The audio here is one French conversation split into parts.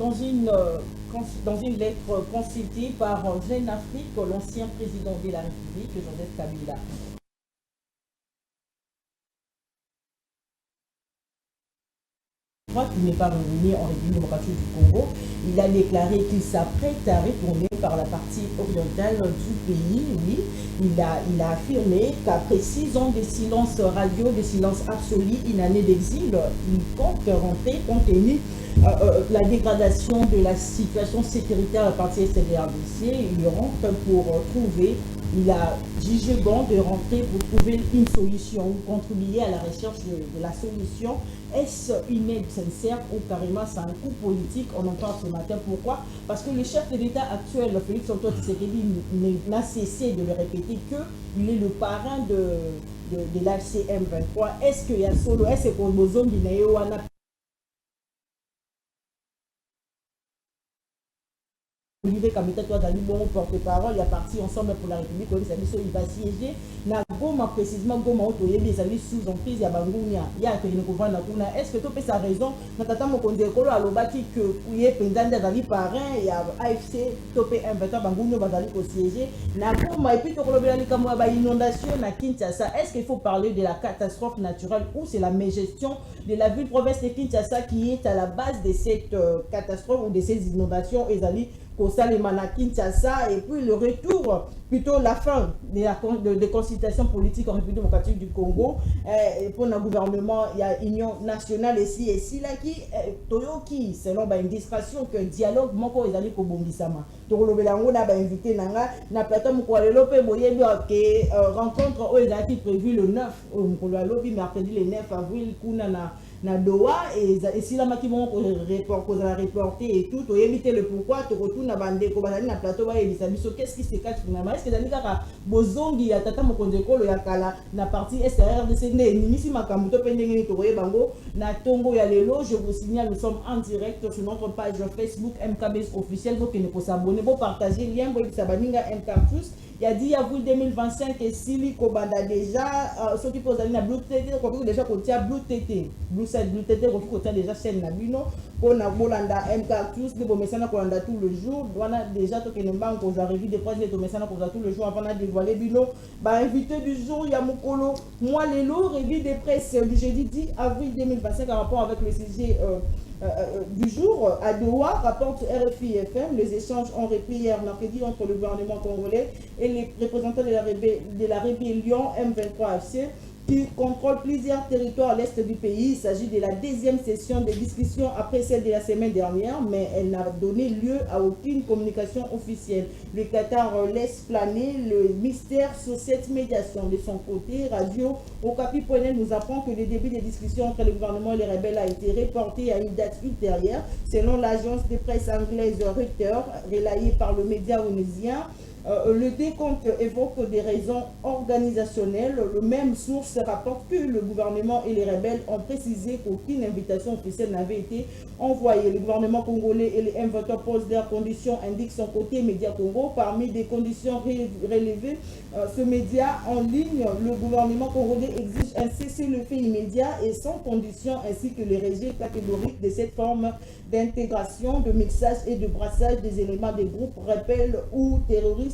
dans une lettre consultée par Jeune Afrique, l'ancien président de la République, Joseph Kabila. Qui n'est pas revenu en République démocratique du Congo, il a déclaré qu'il s'apprête à retourner par la partie orientale du pays. Oui, il a affirmé qu'après 6 ans de silence radio, de silence absolu, une année d'exil, il compte rentrer compte tenu la dégradation de la situation sécuritaire à partir de RDC. Il rentre pour trouver. Il a jugé bon de rentrer pour trouver une solution ou contribuer à la recherche de la solution. Est-ce une aide sincère ou carrément c'est un coup politique? On en parle ce matin. Pourquoi? Parce que le chef de l'État actuel, Félix Antoine Tshisekedi, n'a cessé de le répéter qu'il est le parrain de l'AFC M23. Est-ce qu'il y a solo? Est-ce que Bozon Binayoana Olivier Kameta, toi, Dali Bon, porte-parole, il a parti ensemble pour la République, il va siéger. Na Goma, précisément, Goma, les amis sous emprise, il y a Bangounia, il y a Télénokovana. Est-ce que tu peux sa raison? Natata Mokonde Kolo a l'obaki que Pouye Pendanda Dali parrain, il y a AFC, Topé 1 Bangounia, Badali au siéger. Na Goma, et puis Tokolobelali Kamouaba, inondation, na Kinshasa. Est-ce qu'il faut parler de la catastrophe naturelle ou c'est la mégestion de la ville-province de Kinshasa qui est à la base de cette catastrophe ou de ces inondations? Kinshasa, et puis le retour, plutôt la fin des consultations politiques en République démocratique du Congo. Pour le gouvernement, il y a Union nationale ici et ici, là, qui, selon une discrétion, que dialogue, moko ezali ko bongisama. Tokolobelango na ba invité nanga, na plateau ko lelope boyebi que rencontre ezali prévu le 9, ko lobi mercredi le 9 avril kuna na Doha, et si la maki vont reporter et tout, tu éviter le pourquoi, tu retournes à bande, tu vas na plateau, qu'est-ce qui se cache finalement? Est-ce que tu as bozongi ya tata mokondeko lo yakala na partie SRR de CND, nimisi makamuto pendenge to bango na tongo ya lelo? Je vous signale, nous sommes en direct sur notre page Facebook MKBS officiel, donc il faut s'abonner, pour partager le lien, pour s'abonner à MK+. Il y a dit avril 2025 et Sili Kobanda déjà, ceux qui posent la Blue TT, déjà qu'on tient Blue TT, Blue TT, qu'on tient déjà chaîne Nabino, qu'on a Bolanda MK+, de Bomessana qu'on a tout le jour, on a déjà tout le monde, qu'on a revu des presse de Bomessana qu'on a tout le jour avant de dévoiler Bino. Bah, invité du jour, il y a Mokolo, moi les lots, revue des presse du jeudi 10 avril 2025 en rapport avec le sujet du jour à Doha, rapporte RFI FM. Les échanges ont repris hier mercredi entre le gouvernement congolais et les représentants de la rébellion M23FC qui contrôle plusieurs territoires à l'est du pays. Il s'agit de la deuxième session de discussion après celle de la semaine dernière, mais elle n'a donné lieu à aucune communication officielle. Le Qatar laisse planer le mystère sur cette médiation. De son côté, Radio Okapi.net nous apprend que le début des discussions entre le gouvernement et les rebelles a été reporté à une date ultérieure, selon l'agence de presse anglaise Reuters, relayée par le média onusien. Le décompte évoque des raisons organisationnelles. Le même source rapporte que le gouvernement et les rebelles ont précisé qu'aucune invitation officielle n'avait été envoyée. Le gouvernement congolais et les M23 posent leurs conditions, indique son côté Média Congo. Parmi des conditions relevées, ce média en ligne, le gouvernement congolais exige un cessez-le-feu immédiat et sans condition, ainsi que le rejet catégorique de cette forme d'intégration, de mixage et de brassage des éléments des groupes rebelles ou terroristes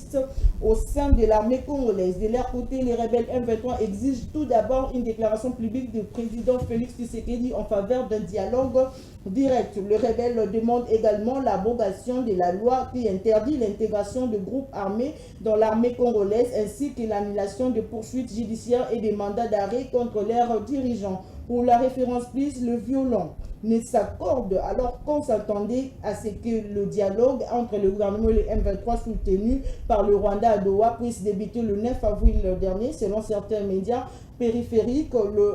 au sein de l'armée congolaise. De leur côté, les rebelles M23 exigent tout d'abord une déclaration publique du président Félix Tshisekedi en faveur d'un dialogue direct. Le rebelle demande également l'abrogation de la loi qui interdit l'intégration de groupes armés dans l'armée congolaise ainsi que l'annulation de poursuites judiciaires et des mandats d'arrêt contre leurs dirigeants. Pour la référence plus, le violon ne s'accorde alors qu'on s'attendait à ce que le dialogue entre le gouvernement et le M23 soutenu par le Rwanda à Doha puisse débuter le 9 avril dernier, selon certains médias périphériques.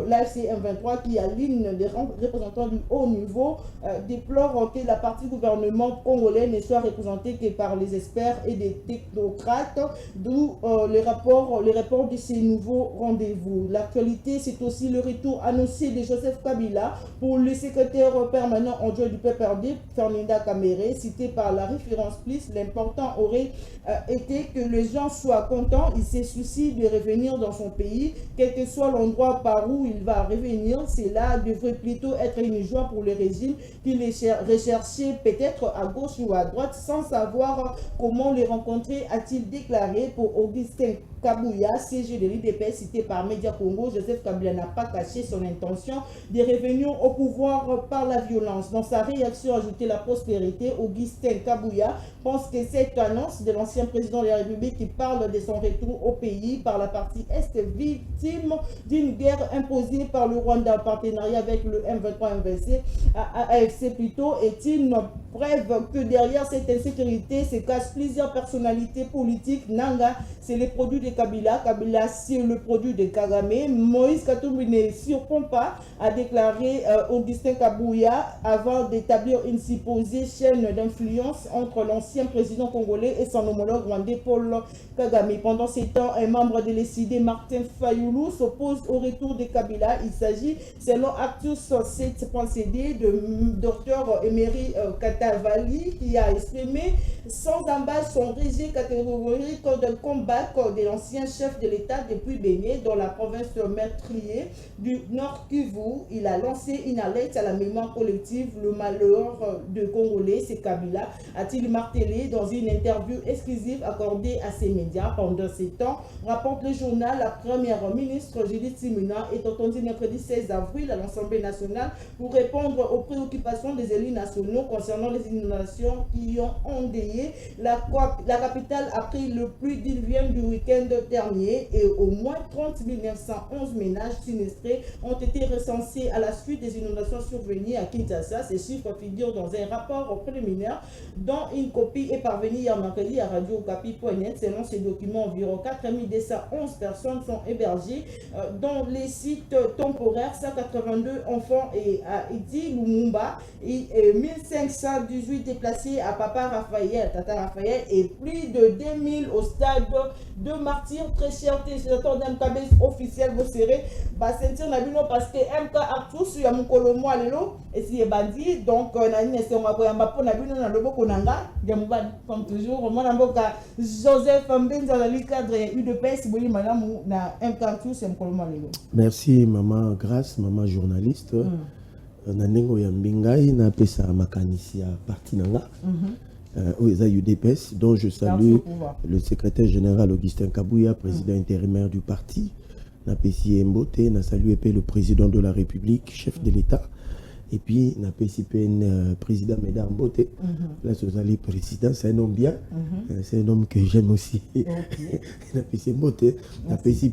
L'AFC M23, qui aligne des représentants du haut niveau, déplore que la partie gouvernement congolais ne soit représentée que par les experts et des technocrates, d'où les rapports de ces nouveaux rendez-vous. L'actualité, c'est aussi le retour annoncé de Joseph Kabila pour le secrétaire permanent en du PPRD, Fernanda Kamere, cité par la référence plus. L'important aurait été que les gens soient contents. Il se soucie de revenir dans son pays, quel que soit l'endroit par où il va revenir, cela devrait plutôt être une joie pour le régime qui les recherchait peut-être à gauche ou à droite sans savoir comment les rencontrer, a-t-il déclaré. Pour Augustin Kabouya, CG de l'IDPS cité par Média Congo, Joseph Kabila n'a pas caché son intention de revenir au pouvoir par la violence. Dans sa réaction ajoutée la prospérité, Augustin Kabouya pense que cette annonce de l'ancien président de la République qui parle de son retour au pays par la partie Est, victime d'une guerre imposée par le Rwanda en partenariat avec le M23 AFC plutôt, est une preuve que derrière cette insécurité se cachent plusieurs personnalités politiques. Nanga, c'est le produit de Kabila. Kabila, c'est le produit de Kagame. Moïse Katumbi ne surprend pas, a déclaré Augustin Kabouya, avant d'établir une supposée chaîne d'influence entre l'ancien président congolais et son homologue rwandais Paul Kagame. Pendant ces temps, un membre de l'ECD, Martin Fayoulou, s'oppose au retour de Kabila. Il s'agit, selon Actus 7.cd, de Dr Emery Katavali, qui a exprimé sans embâche son rejet catégorique d'un combat de l'ancien chef de l'État depuis Béné dans la province meurtrier du Nord Kivu. Il a lancé une alerte à la mémoire collective. Le malheur de Congolais, c'est Kabila, a-t-il martelé dans une interview exclusive accordée à ses médias. Pendant ces temps, rapporte le journal, la première ministre Judith Suminwa est entendue mercredi 16 avril à l'Assemblée nationale pour répondre aux préoccupations des élus nationaux concernant les inondations qui ont endeuillé la capitale après le pluie diluvienne du week-end dernier, et au moins 30 911 ménages sinistrés ont été recensés à la suite des inondations survenues à Kinshasa. Ces chiffres figurent dans un rapport préliminaire dont une copie est parvenue hier mercredi à Radio-Okapi.net. Selon ces documents, environ 4 211 personnes sont hébergées dans les sites temporaires, 182 enfants à Iti, Lumumba, et 1518 déplacés à Papa Raphaël, Tata Raphaël, et plus de 2000 au stade de martyrs. Très cher téléspectateurs d'MKB officiel, vous serez sentir Nabino parce que MK Artus ya mukolomo alelo et si bandi donc nani ese ngako ya mbapo Nabino na loboko nanga ya mubadi comme toujours mwana mboka Joseph Mbenza dans le cadre UDPS boli malamu na MK Artus ya mukolomo alelo. Merci maman Grâce, maman journaliste. Nanengo ya mbingai na pesa makanisi ya parti nanga. Aux UDPS, dont je salue le secrétaire général Augustin Kabouya, président intérimaire du parti. Napesi Mbote, na salué le président de la République, chef de l'État. Et puis, Napesi président Médard Mbote. Là, c'est président, c'est un homme bien. C'est un homme que j'aime aussi. Napesi Mbote, Napesi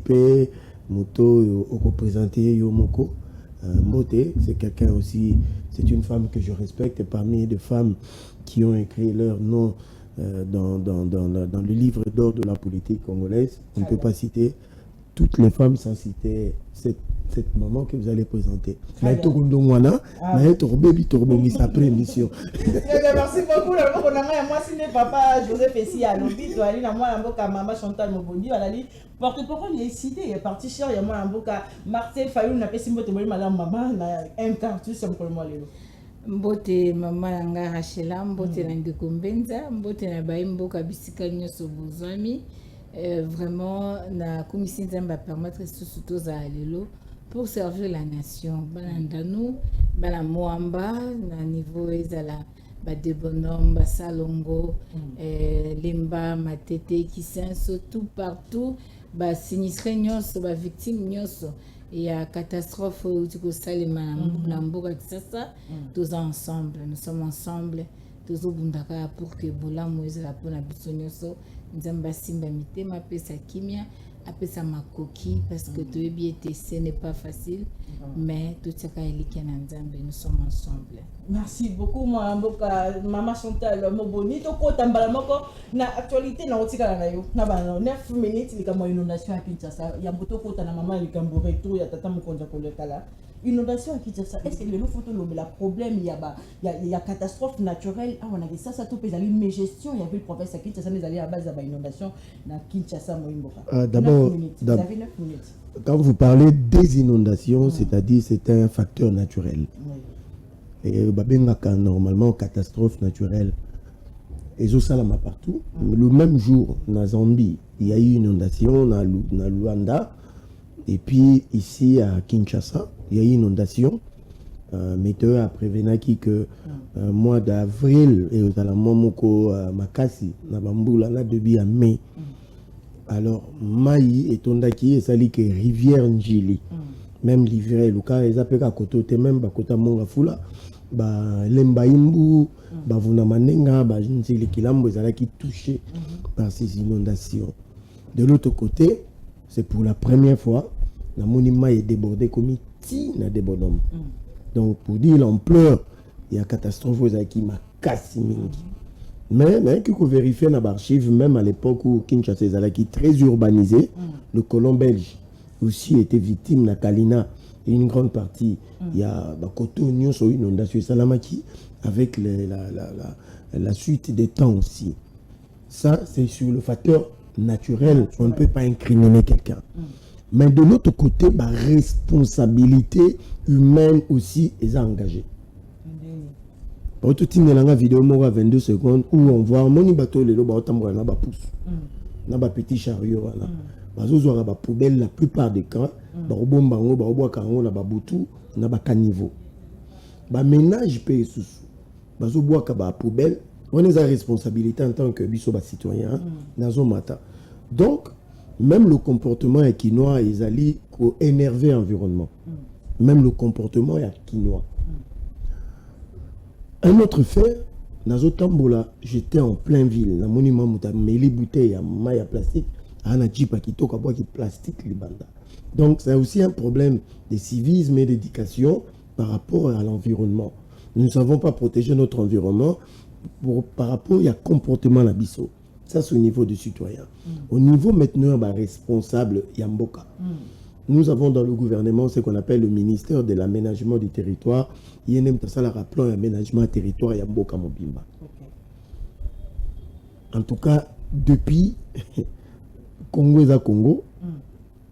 Moto, au représenté Yomoko. Mbote, c'est quelqu'un aussi, c'est une femme que je respecte parmi les femmes qui ont écrit leur nom dans le livre d'or de la politique congolaise. On ne peut pas citer toutes les femmes sans citer cette maman que vous allez présenter. Merci beaucoup. Moi, si n'est papa Joseph Essi à l'obit, je vais aller moi maman Chantal Mobondi, elle a dit porte-parole est cité, il est parti cher, il y a moi Martin Fayou n'a pas si moi madame maman na un cartus sur le moi lelo. Mbote mama nanga Rachela, mbote na ndeko Mbenza, mbote na baimboka bisika nyoso bozwami. Vraiment na commission nzamba permettre surtout za lelo pour servir la nation. Balandanu, bala moamba na niveau ezala ba de bonhomme, ba salongo, lemba matete kisenso tout partout, ba sinistre nyoso, ba victime nyoso. Il y a catastrophe où tu peux saler Mboka Kisasa, tous ensemble, nous sommes ensemble, tous au Bundaka pour que Bola Moïse la pona bisonyoso, Nzamba Simba Mitema, Pesa Kimia, Apesa Makoki, parce que tout est bien, ce n'est pas facile, mais tout ça nous sommes ensemble. Merci beaucoup, Maman Chantal Moboni. Toko tambala moko na actualité na otika na yo. Na ba 9 minutes likamo inondation à Kinshasa. Ya mboto kota na maman likambo retour ya tata mukonza kolekala. Inondation à Kinshasa. Est-ce que le photo le problème il y a catastrophe naturelle. Ah on a dit ça tout peut aller mais gestion il y avait le province à Kinshasa les aller à base de inondation na Kinshasa Moimboka. D'abord vous avez 9 minutes. Quand vous parlez des inondations, c'est-à-dire c'est un facteur naturel. Oui. Et normalement catastrophe naturelle et Zosalama partout. Le même jour, dans Zambie, il y a eu une inondation dans Luanda. Et puis ici à Kinshasa, il y a eu une inondation. Météo a prévenu que mois d'avril et aux Alamomoko Makasi, Nabambula, na début à mai. Alors, Maï et Tondaki et Sali que rivière Njili. Même l'hiver, Luka, ils appellent à côté, même Bakota Mongafula, Lembaimbu, Vunamanenga, Njili Kilambo, ils allaient qui touchés par ces inondations. De l'autre côté, c'est pour la première fois, la monument est débordé comme il na débordé. Donc, pour dire l'ampleur, il y a catastrophe qui m'a cassé. Mais il faut vérifier dans l'archive, même à l'époque où Kinshasa est très urbanisé, le colon belge aussi était victime de Kalina. Et une grande partie, il y a Bakoto, Nyon, sur une inondation Salamaki, avec la suite des temps aussi. Ça, c'est sur le facteur naturel. On ne peut pas incriminer quelqu'un. Mais de l'autre côté, la responsabilité humaine aussi est engagée. Pour tout le monde, il y a une vidéo de 22 secondes où on voit un bateau, les lots, na ba pousse, na ba petit chariot, na ba poubelle la plupart des cas, ba bombango, ba bois kango, na ba boutou, na ba caniveau. Ba ménage paye sous, ba bois ka ba poubelle, on a la responsabilité en tant que biso ba citoyen, na zo mata. Donc même le comportement est quinoa et zali pour énerver l'environnement. Même le comportement est quinoa. Un autre fait, dans Tambola, j'étais en plein ville. Dans le monument, mais les bouteilles à maille plastique, à un jeep qui toque à boire qui plastique les bandes. Donc c'est aussi un problème de civisme et d'éducation par rapport à l'environnement. Nous ne savons pas protéger notre environnement par rapport à comportement l'abisso. Ça, c'est au niveau du citoyen. Au niveau maintenant, responsable Yamboka. Nous avons dans le gouvernement ce qu'on appelle le ministère de l'aménagement du territoire. Il y a un rappelons l'aménagement du territoire Yamboka Mobimba. En tout cas, depuis Congo et Congo,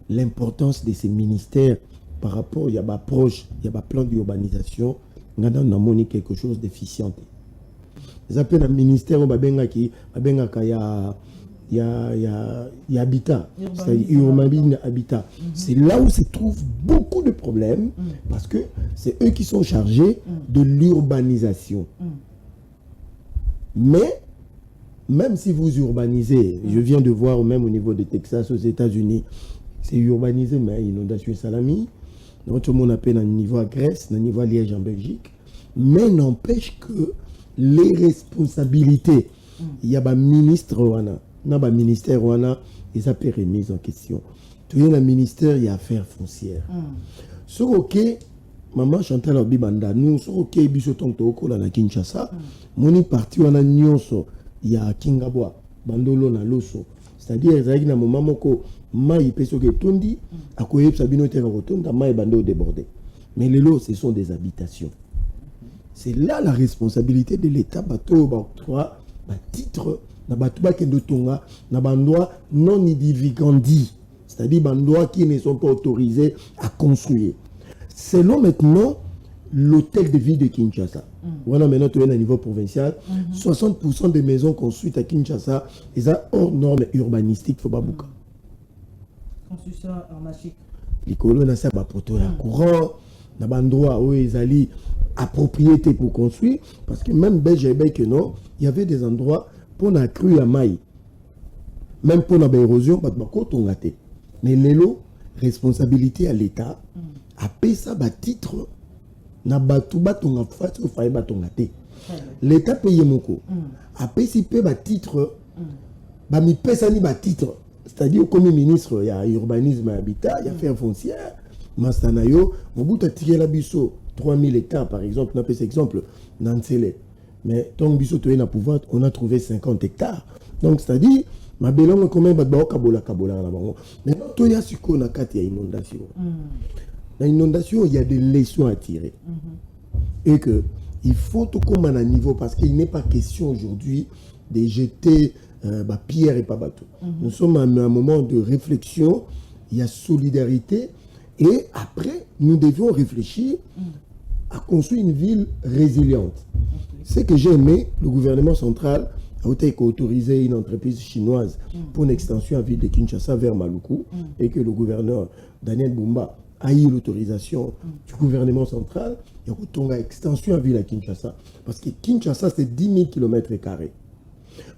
l'importance de ces ministères par rapport à l'approche, il y a un plan d'urbanisation, on a quelque chose d'efficient. Ils appellent un ministère où il y a habitat, c'est habitat. C'est là où se trouvent beaucoup de problèmes parce que c'est eux qui sont chargés de l'urbanisation. Mais même si vous urbanisez, je viens de voir même au niveau de Texas aux États-Unis, c'est urbanisé, mais inondation salami. Tout le monde appelle à niveau à Grèce, à niveau à Liège en Belgique. Mais n'empêche que les responsabilités, il y a un ministre, il y a un ministère, ils ont été remis en question. Tout le ministère, il y a affaires foncières. Sur OK, maman Chantal Obibanda, nous, sur OK, Bissoton Toko, la Kinshasa, mon parti, on a Nyonso, il y a Kingabwa, Bandolo, na Loso. C'est-à-dire, il y a un moment où Maï Pesoke Tondi, à quoi Sabino Terra Rotonda, Maï Bando débordé. Mais les lots, ce sont des habitations. C'est là la responsabilité de l'État, bateau, octroi, titre, na batuba kendo tonga, na bandoi non idivikandi, c'est-à-dire bandoi qui ne sont pas autorisés à construire. Selon maintenant l'hôtel de ville de Kinshasa, voilà maintenant tu es à niveau provincial, 60% des maisons construites à Kinshasa, ils sont hors normes urbanistiques, faut pas beaucoup. Construction armachique. Les colons na ça ba poto ya courant, na bandoi où ils allaient à propriété pour construire, parce que même Belge que non, il y avait des endroits pour la crue à maille, même pour l'érosion, mais les lots, responsabilité à l'État, a payé ça à titre, na batuba tonga face au faille batongate. L'État paye mon coup, a payé si paye à titre, bah mi paye ça ni à titre, c'est-à-dire comme ministre, il y a urbanisme et habitat, il y a affaires foncières, Mastanayo, au bout de tirer la bisso. 3000 hectares par exemple, on a fait cet exemple, Nansele. Mais tant que Bissot est pouvoir, on a trouvé 50 hectares. Donc c'est-à-dire, ma belle on quand même kabola là-bas. Mais quand il y a ce qu'on a quatre, il y a inondation. Dans l'inondation, il y a des leçons à tirer. Et que il faut tout comme à un niveau, parce qu'il n'est pas question aujourd'hui de jeter pierre et pas bateau. Nous sommes à un moment de réflexion, il y a solidarité. Et après, nous devions réfléchir à construire une ville résiliente. Ce que j'ai aimé, le gouvernement central a autorisé une entreprise chinoise pour une extension à ville de Kinshasa vers Maluku et que le gouverneur Daniel Bumba a eu l'autorisation du gouvernement central, il y a une extension à ville à Kinshasa. Parce que Kinshasa, c'est 10 000 km².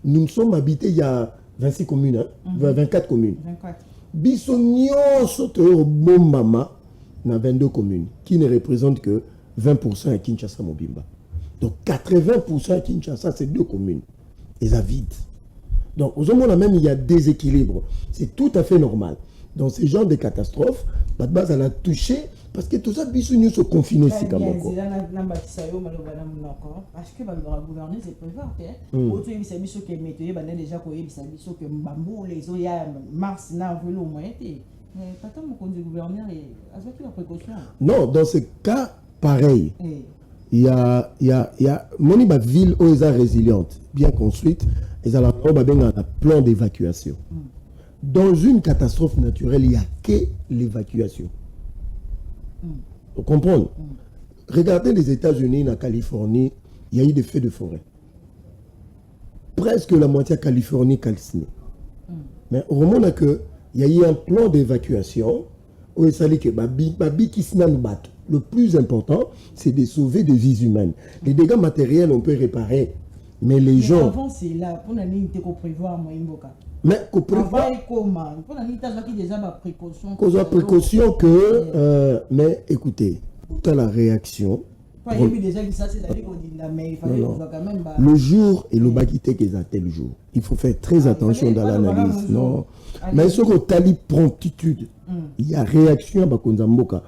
Nous sommes habités, il y a 26 communes, 24 communes. 24. Bissonnion Soto Bombama, dans 22 communes, qui ne représentent que 20% à Kinshasa Mobimba. Donc 80% à Kinshasa, c'est 2 communes. Et ça vide. Donc, au moment même, il y a déséquilibre. C'est tout à fait normal. Dans ce genre de catastrophes, la base, elle a touché parce que tout ça, nous se confinés ici. Parce que le gouvernement, c'est prévoir. Autant il s'est mis sur que météo, déjà qu'il s'est mis sur que Mbambou, les eaux, il y a mars, n'a pas au moins été. Mais pas tant que le gouverneur est la précaution. Non, dans ce cas, pareil. Il y a Moni ba ville où est résiliente, bien construite, et a un plan d'évacuation. Dans une catastrophe naturelle, il n'y a que l'évacuation. Vous comprenez? Regardez les États-Unis, en Californie, il y a eu des feux de forêt. Presque la moitié de la Californie calcinée. Mais au moment où il y a eu un plan d'évacuation, où il s'agit que Babi qui se bat. Le plus important, c'est de sauver des vies humaines. Les dégâts matériels, on peut réparer. Mais les gens... Avant, c'est là, pour la ligne, qu'on prévoit, mais qu'on prévoit... Pour la ligne, il y a déjà ma précaution. Précaution que... mais écoutez, tu as la réaction... Le jour et le baguité qu'ils ont tel jour. Il faut faire très attention dans l'analyse. Non. Mais ce que tu promptitude, il y a réaction à Bakonzamboka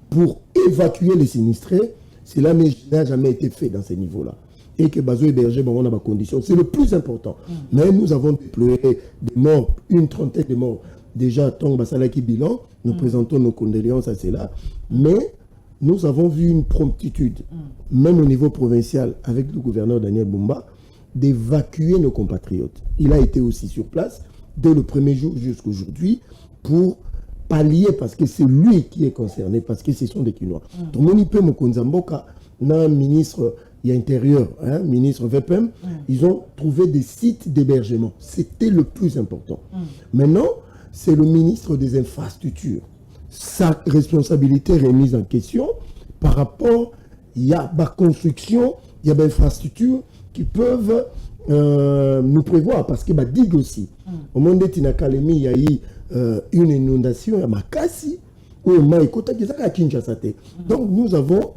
pour évacuer les sinistrés. Cela n'a jamais été fait dans ces niveaux-là. Et que Bazo héberger dans des conditions. C'est le plus important. Mais nous avons déployé des morts, une trentaine de morts. Déjà, Tong Basalaki bilan, nous présentons nos condoléances à cela. Mais nous avons vu une promptitude, même au niveau provincial, avec le gouverneur Daniel Bumba, d'évacuer nos compatriotes. Il a été aussi sur place, dès le premier jour jusqu'à aujourd'hui, pour pallier, parce que c'est lui qui est concerné, parce que ce sont des Kinois. Donc, Monipe Mokonzamboka, un ministre intérieur, ministre VPM, ils ont trouvé des sites d'hébergement. C'était le plus important. Maintenant, c'est le ministre des Infrastructures. Sa responsabilité est remise en question par rapport, il y a la construction, il y a des infrastructures qui peuvent nous prévoir, parce que digue aussi. Au monde de Tinakalemi, il y a eu une inondation à Makassi, où donc nous avons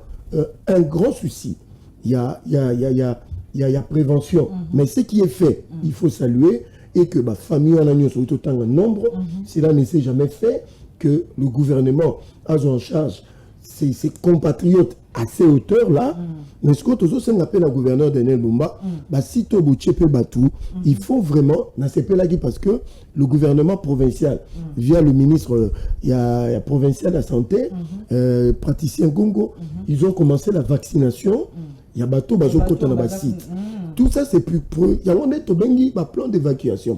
un grand souci. Il y a prévention. Mais ce qui est fait, il faut saluer, et que la famille en a surtout autant en nombre, cela ne s'est jamais fait, que le gouvernement a en charge ses compatriotes à ces hauteurs-là. Mais ce que nous appelle le gouverneur Daniel Bumba, si tu il faut vraiment, parce que le gouvernement provincial, via le ministre provincial de la santé, praticien Congo, ils ont commencé la vaccination. Il y a bateau, site. Tout ça, c'est plus près. Il y a un plan d'évacuation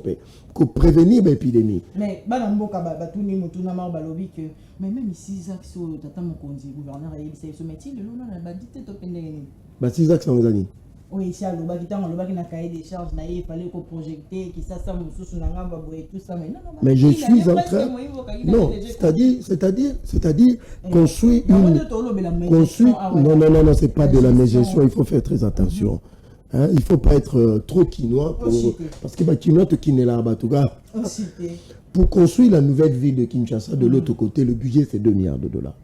pour prévenir l'épidémie. Mais même ici, le gouverneur a dit que ce métier, oui, ici, à l'Obakitan, on a cahier des charges, il fallait qu'on projette, qui ça, tout ça. Mais je suis en train. Non, c'est-à-dire construire une. Non, c'est pas de la mégestion, il faut faire très attention. Hein, il ne faut pas être trop quinois parce que quinois te kiné là en tout cas. Pour construire la nouvelle ville de Kinshasa, de l'autre côté, le budget c'est 2 milliards de dollars.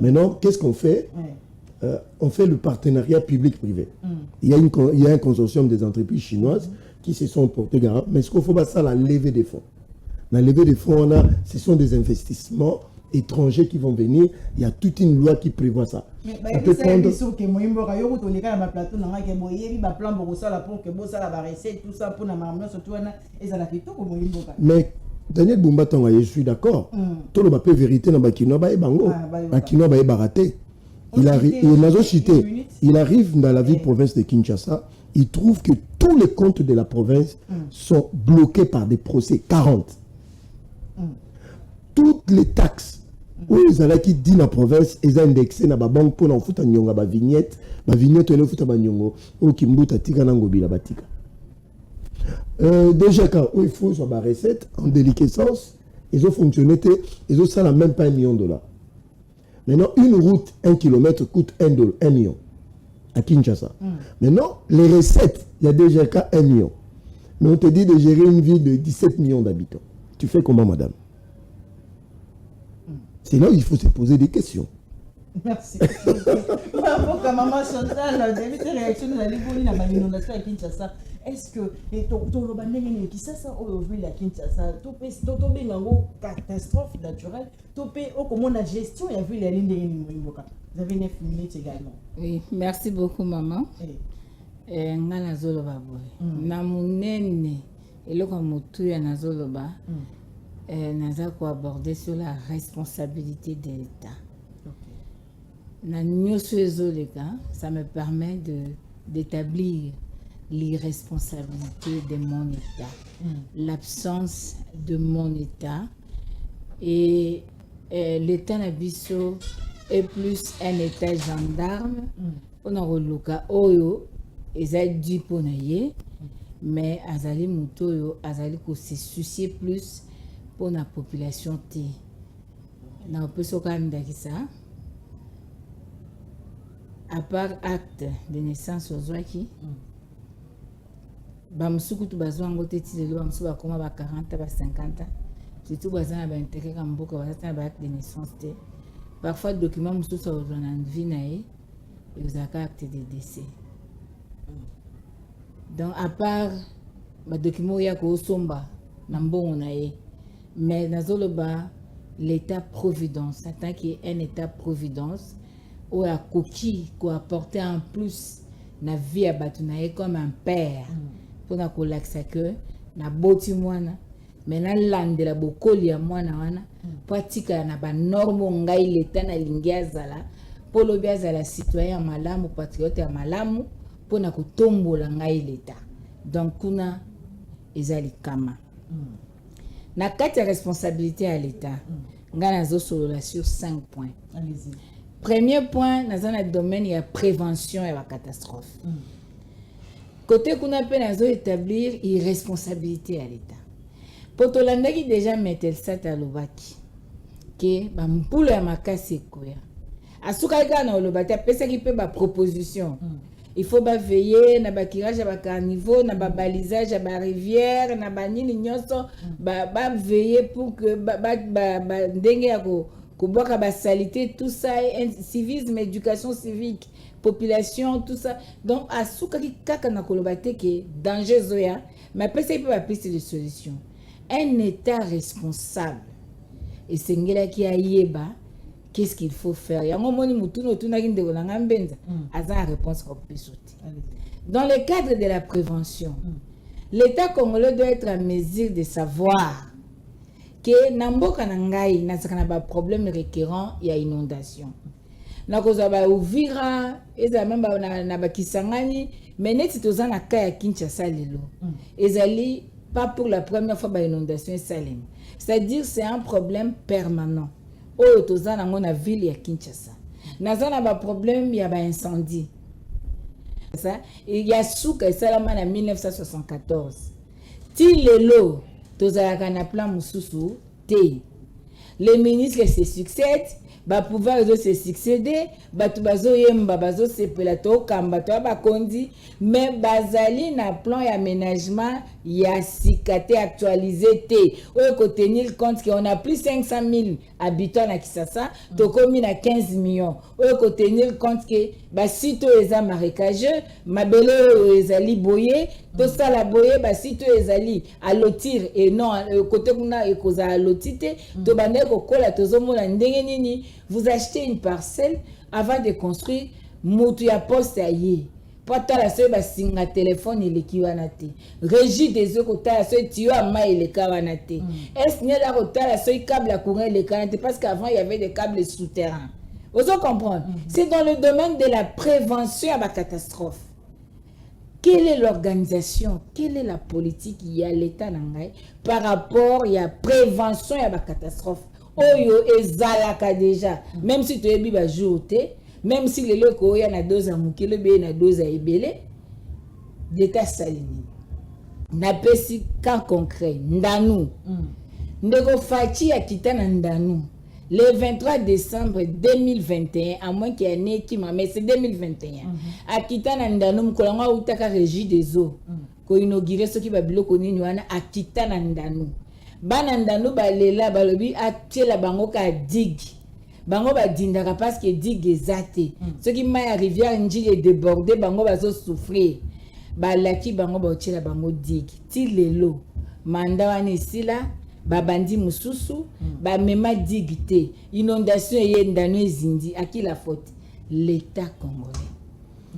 Maintenant, qu'est-ce qu'on fait? On fait le partenariat public-privé. Il y a un consortium des entreprises chinoises qui se sont portés garant. Mais ce qu'il faut, c'est la levée des fonds. La levée des fonds, ce sont des investissements étrangers qui vont venir. Il y a toute une loi qui prévoit ça. Mais peut prendre... Mais Daniel Bumba, je suis d'accord. Tout le monde peut vérité dans Bakino, Bakino va baraté. Il arrive dans la ville province de Kinshasa, il trouve que tous les comptes de la province sont bloqués par des procès, 40. Toutes les taxes où ils allaient qui dit la province, ils ont indexé dans la banque pour en foutre en vignette, ma vignette elle foutre en nyongo, ou kimbuta tika nango bila batika. Déjà, quand il faut sur la recette, en déliquescence, ils ont fonctionné, ils ont ça même pas $1 million. Maintenant, une route, 1 km coûte $1 million à Kinshasa. Maintenant, les recettes, il y a déjà qu'à 1 million. Mais on te dit de gérer une ville de 17 millions d'habitants. Tu fais comment, madame? Sinon, il faut se poser des questions. Merci. Bravo, maman Chantal, j'ai vu tes réactions dans la inondation à Kinshasa. Est-ce que ton bandé qui ça aujourd'hui la Kinshasa, tombé dans catastrophe naturelle, topé au comment la gestion, il y a vu la ligne de Mouimboka. Vous avez 9 minutes également. Oui, merci beaucoup maman. Ngana zoloba boy. Na munene eloko mutu ya nazoloba. Naza ko aborder sur la responsabilité de l'État. Na nyoso ezoleka, ça me permet d'établir l'irresponsabilité de mon État, l'absence de mon État, et l'État Nabiso est plus un État gendarme. On a reluka oyo ezali ponaye, mais azali mutoyo azali ko se soucier plus pour la population té. Na peso kanda kisa. À part acte de naissance aux Ouaki, Bamsuku tu bazwa ngote ti lelo bamsu ba koma ba 40 ba 50 surtout bazana ba intérêt ka mboka bazana ba acte de naissance te. Parfois document musu sa ozana vie na ye ezaka acte de décès. Donc à part ba document ya ko somba na mbongo na ye, mais nazoloba l'état providence en tant qu'un état providence ou à coquille qui apporter en plus na vie à batunaye comme un père pour na kolaksa que na boti mwana mais na lande la bokoli ya mwana wana pratika na ba norme ngai l'état na lingia zala pour le bien la citoyen malamu patriote ya malamu pour na kotombola ngai l'état. Donc kuna ezali kama na kati ya responsabilité à l'état ngana zo solo sur 5 points. Allez-y. Premier point, dans le domaine, il y a prévention et la catastrophe. Côté qu'on appelle établir irresponsabilité à l'État. Pour tout le monde qui déjà mettait ça à l'obaki, que m'poule à ma casse quoi. À ce cas-là, on le bâtit. Après ça, qui peut ma proposition. Il faut veiller, na bakirage à carnivore, na balisage à la rivière, na banini nyonso, veiller pour que dengue à Koboka ba salité, tout ça, civisme, éducation civique, population, tout ça. Donc, à souka ki kaka na kolobate ke danger zoya, mais après ça, il peut appeler de solution. Un État responsable, et c'est ngela ki ayeba, qu'est-ce qu'il faut faire? Yango moni mutuno tuna ki ndeko na ngambenza, aza réponse ko pesoti. Dans le cadre de la prévention, l'État congolais doit être en mesure de savoir que namboka na ngai nazaka ba problème récurrent ya inondation na koza ba Uvira eza même na ba Kisangani mais neti toza na ka ya Kinshasa lelo ezali pas pour la première fois ba inondation salem, c'est-à-dire c'est un problème permanent oyo toza nango na ville ya Kinshasa naza na ba problème ya ba incendie ça il y a souka salama na 1974 ti lelo tozalaka na plan mususu te. Les ministres se succèdent, ba pouvoir se succéder, ba tubazo yemba bazo sepela to kamba to ba kondi, mais bazali na plan d'aménagement ya sikate actualisé te. On peut tenir compte qu'on a plus 500 000 habitants à Kisasa, to komi na 15 millions. On peut tenir compte que ba sito eza marécageux, mabele ezali boye, to sala boye ba sito ezali à lotir et non côté kuna ekoza à lotite, to bande ko kola tozo mona ndenge nini, vous achetez une parcelle avant de construire mutu ya poste aye. Pour la seule basinga téléphone il est kiwanate. Régie des autres côtés la seule tuyau à main il est kiwanate. Est-ce qu'il y a la côté la seule câble à courant il est kiwanate parce qu'avant il y avait des câbles souterrains. Vous comprenez? C'est dans le domaine de la prévention à la catastrophe. Quelle est l'organisation? Quelle est la politique il y a l'État nangai par rapport à la prévention à la catastrophe? Oyo ezalaka déjà même si tu es biba jourté. Même si les locaux y a na dose à mouki, le bien na dose à ebele, d'état salini. napesi cas concret ndanu ndeko Fachi akita na ndanu le 23 décembre 2021 à moins qu'il y ait né qui m'a mais c'est 2021 akita na ndanu mkolanga utaka régie des eaux ko inauguré ce qui va biloko nini wana akita na ndanu bana ndanu balela balobi atiela bango ka digue bango ba dindaka parce que digue ezate ce qui ma rivière njili est débordé bango bazo souffrir balaki bango ba otiela bango digue ti lelo manda wana esila babandi mususu ba mema digue te inondation ye ndanu ezindi aki la faute l'état congolais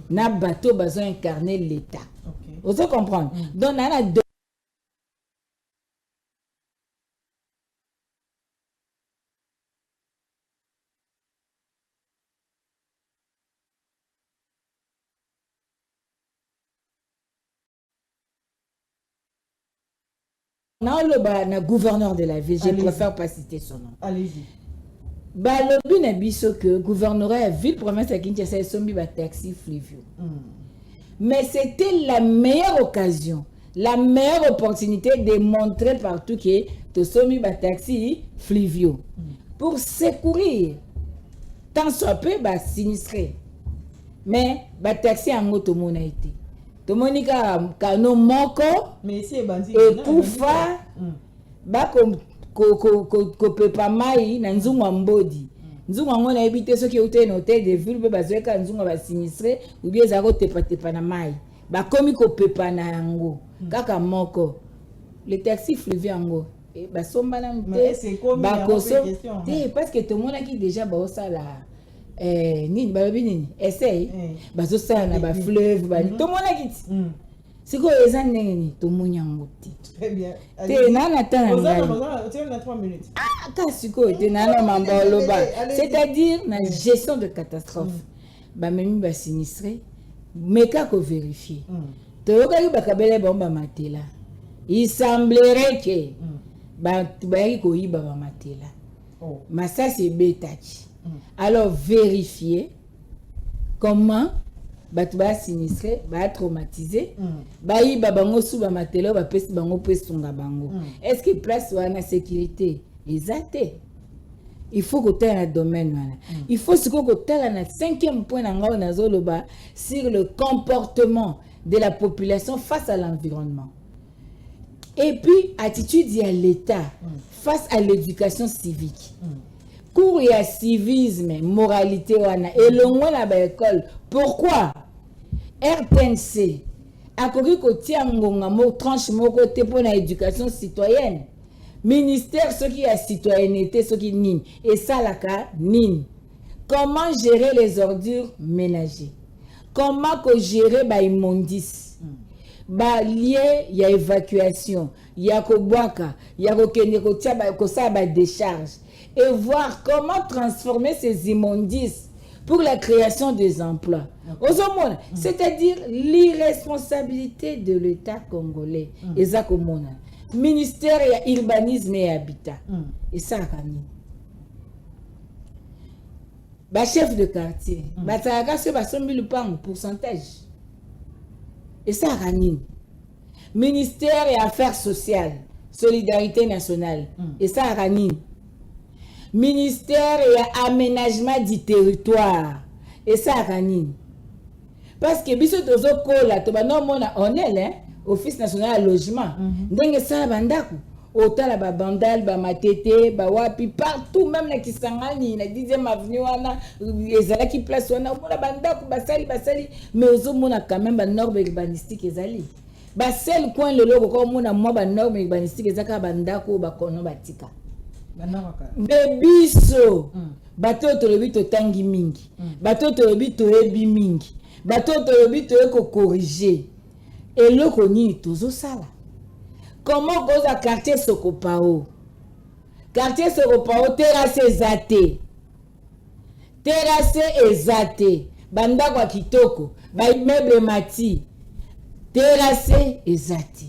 na bateau bazo incarner l'état. Vous comprenez? Donc on a deux. Non, le gouverneur de la ville, je préfère pas citer son nom. Allez-y. Balobi na biso que gouvernorat la ville province à Kinshasa sombi ba taxi fluviaux. Mais c'était la meilleure occasion, la meilleure opportunité de montrer partout que tu sombi ba taxi fluviaux pour secourir tant soit peu ba sinistré. Mais ba taxi en moto mona été. To monika kano moko mais c'est bandi et pour faire ba ko pepa mai na nzungu mbodi nzungu ngona ebite soki ute na hôtel de ville be bazweka nzungu ba sinistré ou bien zako tepa na mai ba komi ko pepa na yango kaka moko le taxi fluvial yango e ba somba na mte ba koso te parce que tout le monde qui déjà ba osala nini balobi nini essaye bazo sala na ba fleuve ba tout le monde qui siko eza ndenge ni to munyango ti très bien te nana tana on a 3 minutes ta siko te nana mamba loba c'est-à-dire na gestion de catastrophe ba memi ba sinistré mais ka ko vérifier to yoka ba kabele bomba matela il semblerait que ba tubayi ko yiba ba matela mais ça c'est betachi alors vérifier comment batu ba sinistré ba traumatisé ba yiba bango suba matelo ba pesi bango pesunga bango est-ce que place wana sécurité exacté il faut que tu aies un domaine wana il faut que tu aies un 5e point na ngao na zoloba sur le comportement de la population face à l'environnement et puis attitude à l'état face à l'éducation civique cours ya civisme moralité wana elongwe na ba école. Pourquoi RTNC a koki ko tia ngonga mo tranche moko te pour la éducation citoyenne ministère ce qui a citoyenneté ce qui nini et ça la ka nini comment gérer les ordures ménagères comment ko gérer ba immondice ba lié ya évacuation ya ko bwaka ya ko kende ko tia ba ko sa ba décharge et voir comment transformer ces immondices pour la création des emplois. C'est-à-dire l'irresponsabilité de l'État congolais. Et ça, ministère et urbanisme et habitat. Et ça, bah, chef de quartier, bah, ça a sur 100 000 pourcentage. Et ça, ministère et affaires sociales, solidarité nationale. Et ça, ministère et aménagement du territoire et ça ranine parce que biso tozo kola to bano mona onel office national de logement ndenge ça bandako otala ba bandal ba matete ba wapi partout même na Kisangani na 10e avenue wana ezala ki place wana mona bandako basali mais ozo mona quand même ba norme urbanistique ezali ba seul coin le logo ko mona mo ba norme urbanistique ezaka bandako ba kono batika bebiso bato tolobi to tangi mingi bato tolobi to ebi mingi bato tolobi to eko corriger eloko nini tozo sala comment goza quartier Sokopao terrasse ezate banda kwa kitoko ba immeuble mati terrasse ezate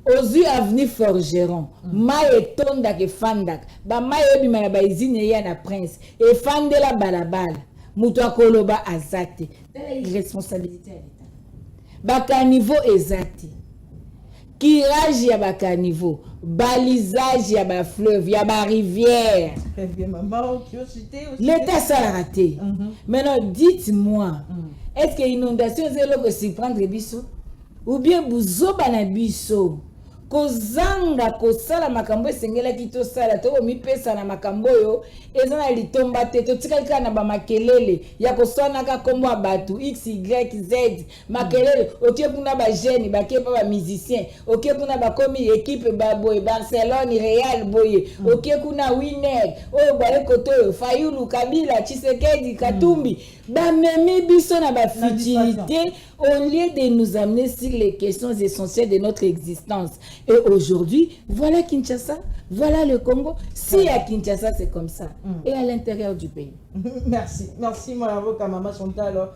Ozu avenue Forgeron, maye tonda ke fandak, ba maye bima na ba izine ya na prince, et fande la balabala, mutu akoloba azate. C'est la irresponsabilité à l'État. Baka niveau ezate. Kirage ya ba caniveau, balisage ya ba fleuve, ya ba rivière. Très bien, maman. L'État ça l'a raté. Maintenant, dites-moi, est-ce que l'inondation c'est là que s'y prendre biso? Ou bien buzoba na biso? Kozanga kosala makambo esengela kito sala to mipesa na makambo yo ezana litomba te to tikalika na ba makelele ya koswana ka kombo abatu XYZ makelele okie kuna ba jeune ba kepa ba musicien okie kuna ba komi équipe ba boy Barcelone Real boy okie kuna winner o bale koto Fayulu Kabila Tshisekedi Katumbi ba memi biso na ba futilité au lieu de nous amener sur les questions essentielles de notre existence. Et aujourd'hui, voilà Kinshasa, voilà le Congo. Si à Kinshasa, c'est comme ça. Et à l'intérieur du pays. Merci. Merci, mon avocat, Maman Chantal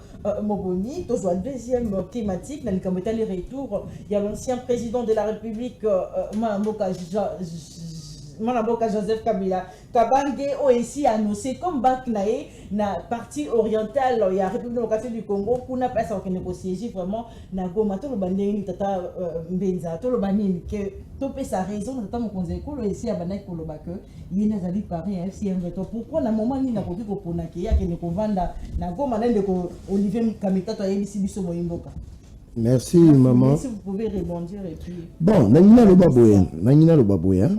Moboni. Dans la deuxième thématique, dans le retour, il y a l'ancien président de la République, Manaboka Joseph Kabila Kabange aussi annoncé comme Baknae na partie orientale il y a République démocratique du Congo qu'on a pas ça qu'on négocier vraiment na Goma to le bandeni tata Mbenza to le bandeni que to pe sa raison tata mon conseil ko le ici à Banak pour le bac il n'a jamais parlé FCM pourquoi na moment ni na ko ko pona ke ya ke ne ko vanda na Goma na ndeko Olivier Kamita to yebisi biso moyimboka. Merci maman. Si vous pouvez rebondir et puis. Bon, Nangina le Baboya.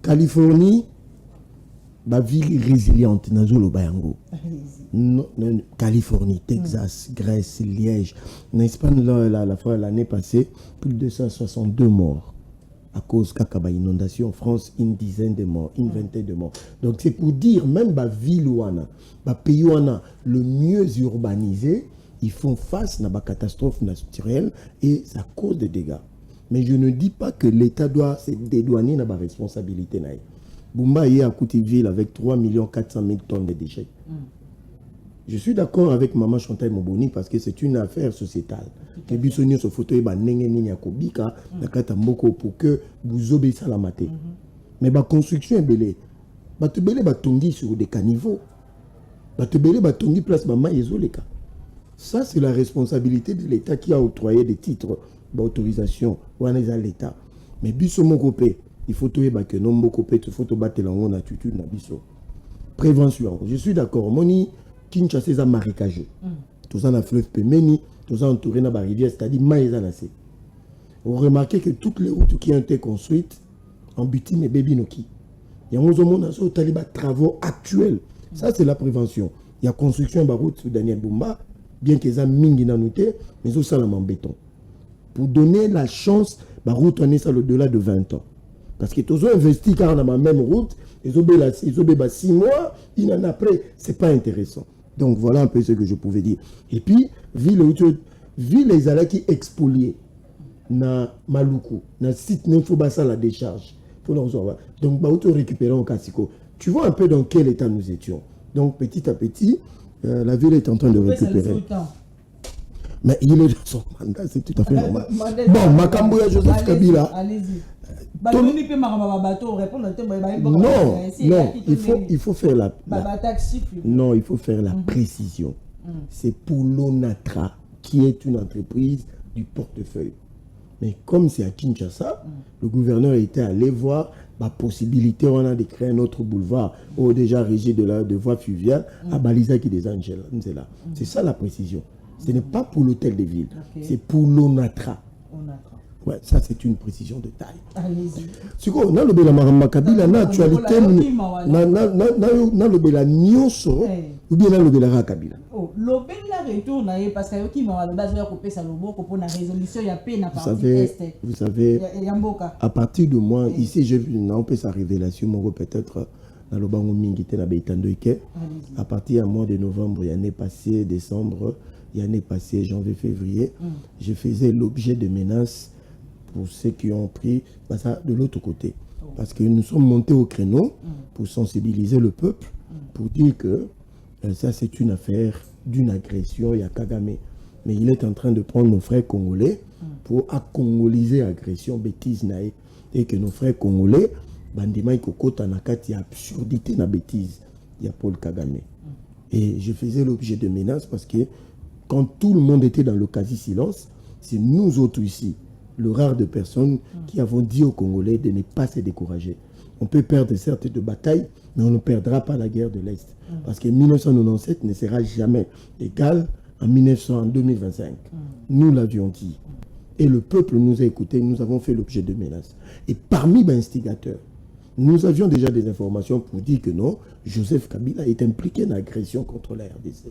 Californie, la ville résiliente, Nazolo Bayango. Californie, Texas, Grèce, Liège. En Espagne, l'année passée, plus de 262 morts à cause de inondation. France, une dizaine de morts, une vingtaine de morts. Donc c'est pour dire, même la ville la pays le mieux urbanisé, ils font face à des catastrophes naturelles et ça cause des dégâts. Mais je ne dis pas que l'État doit se dédouaner de la responsabilité. Bumba est à Couteville avec 3 400 000 tonnes de déchets. Je suis d'accord avec Maman Chantal Moboni parce que c'est une affaire sociétale. Que Bissonio se photo ba nenge ni yakobika na kata mboko pour que vous obéissez à la maté. Mais la construction est belée. Ba te belé ba tongi sur des caniveaux. Ba te belé ba tongi place ba maïzoleka. Ça, c'est la responsabilité de l'État qui a octroyé des titres d'autorisation. Ou en est l'État. Mais biso mon copé, il faut que non mon copé, il faut battre l'angon attitude na biso. Prévention. Je suis d'accord. Moni Kinshasa est marécageux. Tout ça na fleuve Pemeni, tout ça entouré na rivière, c'est-à-dire maïzanacé. Vous remarquez que toutes les routes qui ont été construites en bitume et bébinoki. Il y a un taliba travaux actuels. Ça, c'est la prévention. Il y a construction de la route sous Daniel Bumba. Bien qu'ils aient mingi na noté, mais aussi en béton. Pour donner la chance, la route en est au-delà de 20 ans. Parce que tous ont investi car on a la même route, ils ont 6 mois, ils en après, c'est pas intéressant. Donc voilà un peu ce que je pouvais dire. Et puis, vu les alaks qui expoliés na Maluku, na site Nefobassa la décharge. Donc, bah, auto récupérer en Kassiko. Tu vois un peu dans quel état nous étions. Donc petit à petit, la ville est en train de récupérer. Mais il est dans son mandat, c'est tout à fait normal. Bon, Makambouya Joseph Kabila. Allez-y. Non, il faut faire la précision. C'est pour l'ONATRA, qui est une entreprise du portefeuille. Mais comme c'est à Kinshasa, le gouverneur était allé voir la possibilité de créer un autre boulevard ou déjà régi de voie fluviale à Baliza qui des Angela. C'est ça la précision. Ce n'est pas pour l'hôtel de ville, c'est pour l'ONATRA. Ouais, ça c'est une précision de taille. Allez-y. Si on a le Bela Kabila, na actualité, na le Bela Nyonso, ou bien le Bela Kabila. Oh, le Bela retourne parce que qui m'a le base de couper ça le boko pour la résolution il y a peine à partir. Vous savez, à partir de moi ici j'ai vu non peut sa révélation mon peut-être dans le bango mingité na Beitandoike. À partir du mois de novembre, l'année passée, décembre, l'année passée, janvier, février, je faisais l'objet de menaces pour ceux qui ont pris ça de l'autre côté. Parce que nous sommes montés au créneau pour sensibiliser le peuple, pour dire que ça c'est une affaire d'une agression, il y a Kagame. Mais il est en train de prendre nos frères congolais pour accongoliser l'agression, bêtise naïe. Et que nos frères congolais, bandima ikokota nakati absurdité na bêtise, il y a Paul Kagame. Et je faisais l'objet de menaces parce que quand tout le monde était dans le quasi-silence, c'est nous autres ici, le rare de personnes qui avons dit aux Congolais de ne pas se décourager. On peut perdre certes de batailles, mais on ne perdra pas la guerre de l'Est. Parce que 1997 ne sera jamais égal en 2025. Nous l'avions dit. Et le peuple nous a écoutés, nous avons fait l'objet de menaces. Et parmi les instigateurs, nous avions déjà des informations pour dire que non, Joseph Kabila est impliqué dans l'agression contre la RDC.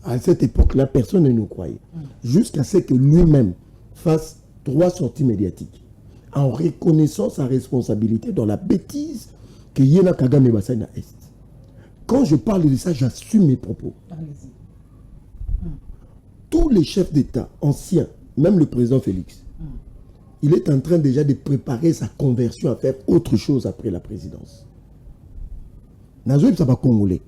À cette époque-là, personne ne nous croyait. Jusqu'à ce que lui-même fasse 3 sorties médiatiques en reconnaissant sa responsabilité dans la bêtise que Yena Kagame Bassana Est. Quand je parle de ça, j'assume mes propos. Tous les chefs d'État anciens, même le président Félix, il est en train déjà de préparer sa conversion à faire autre chose après la présidence. Nazoïb Saba Congolais.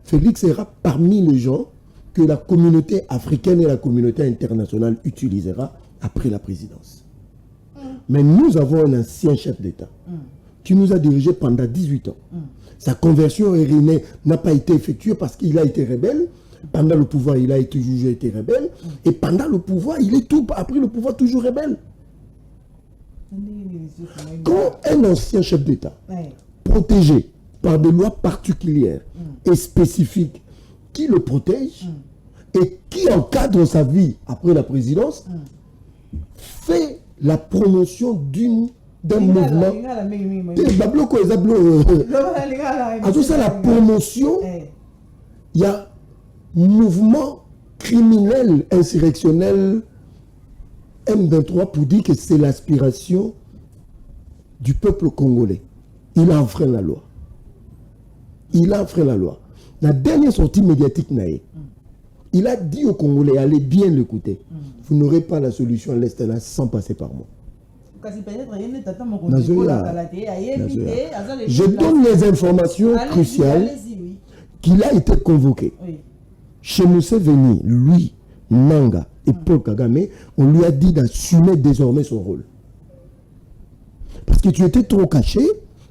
Félix sera parmi les gens que la communauté africaine et la communauté internationale utilisera après la présidence. Mais nous avons un ancien chef d'État qui nous a dirigé pendant 18 ans. Sa conversion n'a pas été effectuée parce qu'il a été rebelle. Pendant le pouvoir, il a été jugé, été rebelle. Et pendant le pouvoir, il est tout, après le pouvoir, toujours rebelle. Quand un ancien chef d'État, protégé par des lois particulières et spécifiques, qui le protègent et qui encadre sa vie après la présidence, fait la promotion d'un mouvement. À tout ça, la promotion, il y a mouvement criminel, insurrectionnel, M23 pour dire que c'est l'aspiration du peuple congolais. Il a enfreint la loi. Il a enfreint la loi. La dernière sortie médiatique Naé, il a dit aux Congolais, allez bien l'écouter. Vous n'aurez pas la solution à l'Est là sans passer par moi. Je donne les informations cruciales qu'il a été convoqué. Chez Museveni, lui, Nanga et Paul Kagame, on lui a dit d'assumer désormais son rôle. Parce que tu étais trop caché,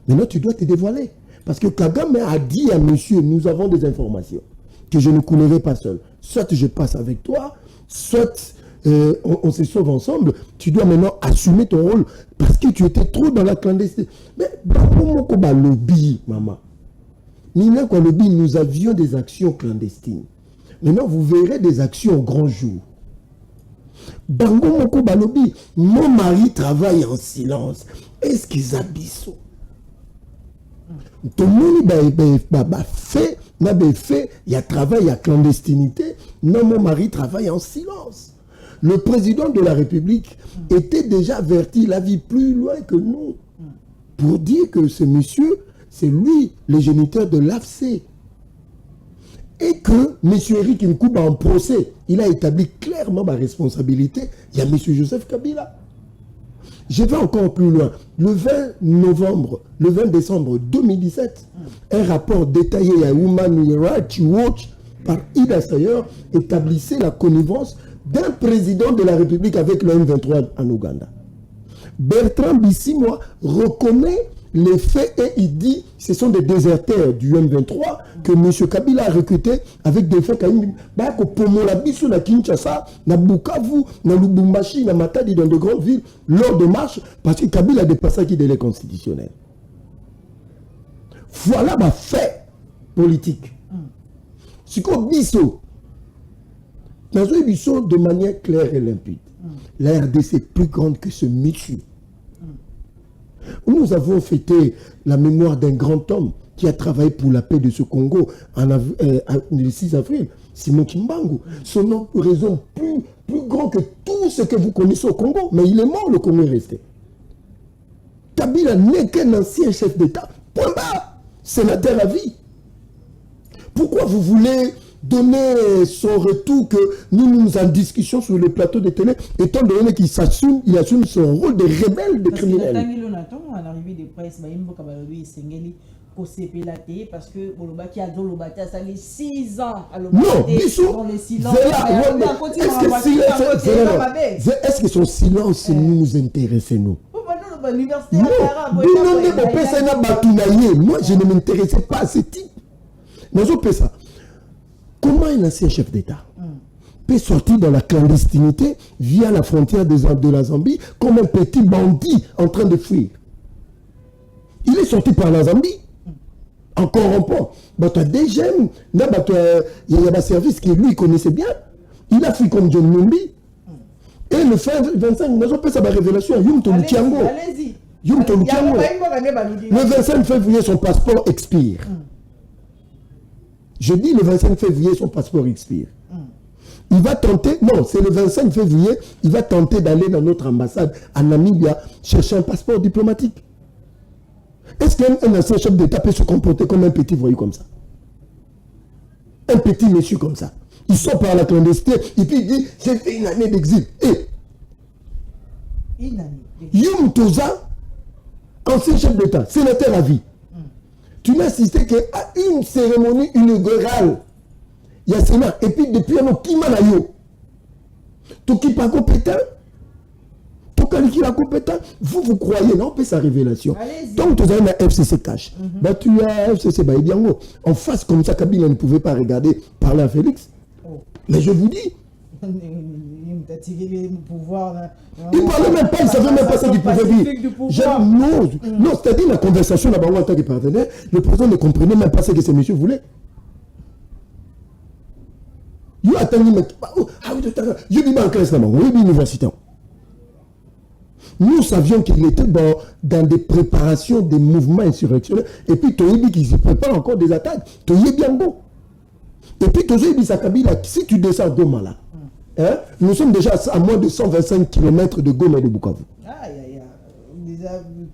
maintenant tu dois te dévoiler. Parce que Kagame a dit à monsieur, nous avons des informations que je ne coulerai pas seul. Soit je passe avec toi, soit on se sauve ensemble. Tu dois maintenant assumer ton rôle parce que tu étais trop dans la clandestinité. Mais lobby, maman. Nous avions des actions clandestines. Maintenant, vous verrez des actions au grand jour. Bango Moko Balobi, mon mari travaille en silence. Est-ce qu'ils habitent? Tout le monde fait, il y a travail, il y a clandestinité. Non, mon mari travaille en silence. Le président de la République était déjà averti, il a vu plus loin que nous, pour dire que ce monsieur, c'est lui, le géniteur de l'AFC. Et que M. Eric Nkouba en procès, il a établi clairement ma responsabilité. Il y a M. Joseph Kabila. Je vais encore plus loin. Le 20 décembre 2017, un rapport détaillé à Human Rights Watch par Ida Sayer établissait la connivence d'un président de la République avec le M23 en Ouganda. Bertrand Bisimwa reconnaît les faits et il dit que ce sont des déserteurs du M23 que M. Kabila a recrutés avec des faits comme Pomola-Bissou, na Kinshasa, na Bukavu, na Lubumbashi, na Matadi, dans de grandes villes, lors de marches, parce que Kabila a dépassé qui délai constitutionnel. Voilà ma fait politique. Ce qu'on dit, de manière claire et limpide. La RDC est plus grande que ce monsieur. Nous avons fêté la mémoire d'un grand homme qui a travaillé pour la paix de ce Congo le 6 avril, Simon Kimbangu. Son nom résonne plus grand que tout ce que vous connaissez au Congo, mais il est mort, le Congo est resté. Kabila n'est qu'un ancien chef d'État, point barre, sénateur à vie. Pourquoi vous voulez donner son retour que nous en discussion sur le plateau de télé, étant donné qu'il s'assume, il assume son rôle de rebelle, de criminel. À l'arrivée des presse, parce que Bolobaki a Dolobati ça les 6 ans à dans le silence. Est-ce que son silence nous intéresse, nous? Moi, je ne m'intéressais pas à ce type. Comment un ancien chef d'État peut sortir dans la clandestinité via la frontière de la Zambie comme un petit bandit en train de fuir. Il est sorti par la Zambie en corrompant. Tu as des jeunes, il y a un service que lui connaissait bien. Il a fui comme John Numbi. Et le fin 25, nous avons fait sa révélation à Yum Tolukiango. Allez-y. Le 25 février, son passeport expire. Je dis le 25 février, son passeport expire. Il va tenter, non, c'est le 25 février, il va tenter d'aller dans notre ambassade à Namibia chercher un passeport diplomatique. Est-ce qu'un ancien chef d'État peut se comporter comme un petit voyou comme ça? Un petit monsieur comme ça. Il sort par la clandestinité et puis il dit j'ai fait une année d'exil. Yum Toza, ancien chef d'État, sénateur à vie. Tu n'as assisté qu'à une cérémonie inaugurale. Il y a Sénat. Et puis depuis un an, qui m'a yo? Tout qui pas compétent? Tout qui est compétent? Vous croyez, non? On peut sa révélation. Donc, tu as un FCC cash. Tu as FCC Baïdiango. En face, comme ça, Kabila ne pouvait pas regarder, parler à Félix. Mais je vous dis. Il ne parlait même pas, il ne savait même pas ce qu'il pouvait dire. Non, c'est-à-dire la conversation là-bas en tant que partenaire, le président ne comprenait même pas ce que ces messieurs voulaient. Nous savions qu'il était dans des préparations des mouvements insurrectionnels. Et puis Toyebi qui se prépare encore des attaques. Toyebi Ango. Et puis Toyebi Sakabila, si tu descends à Goma là, hein, nous sommes déjà à moins de 125 km de Goma et de Bukavu.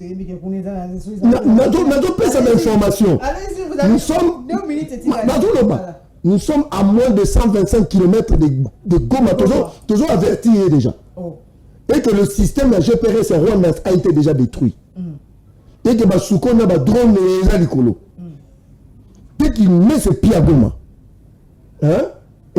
Nous pas cette information. Nous sommes 2 minutes. Nous sommes à moins de 125 km de Goma, toujours avertis déjà. Et que le système de GPRS en Rwanda a été déjà détruit. Et que Basuko n'a pas drone et Zalikolo. Dès qu'il met ses pieds à Goma, hein?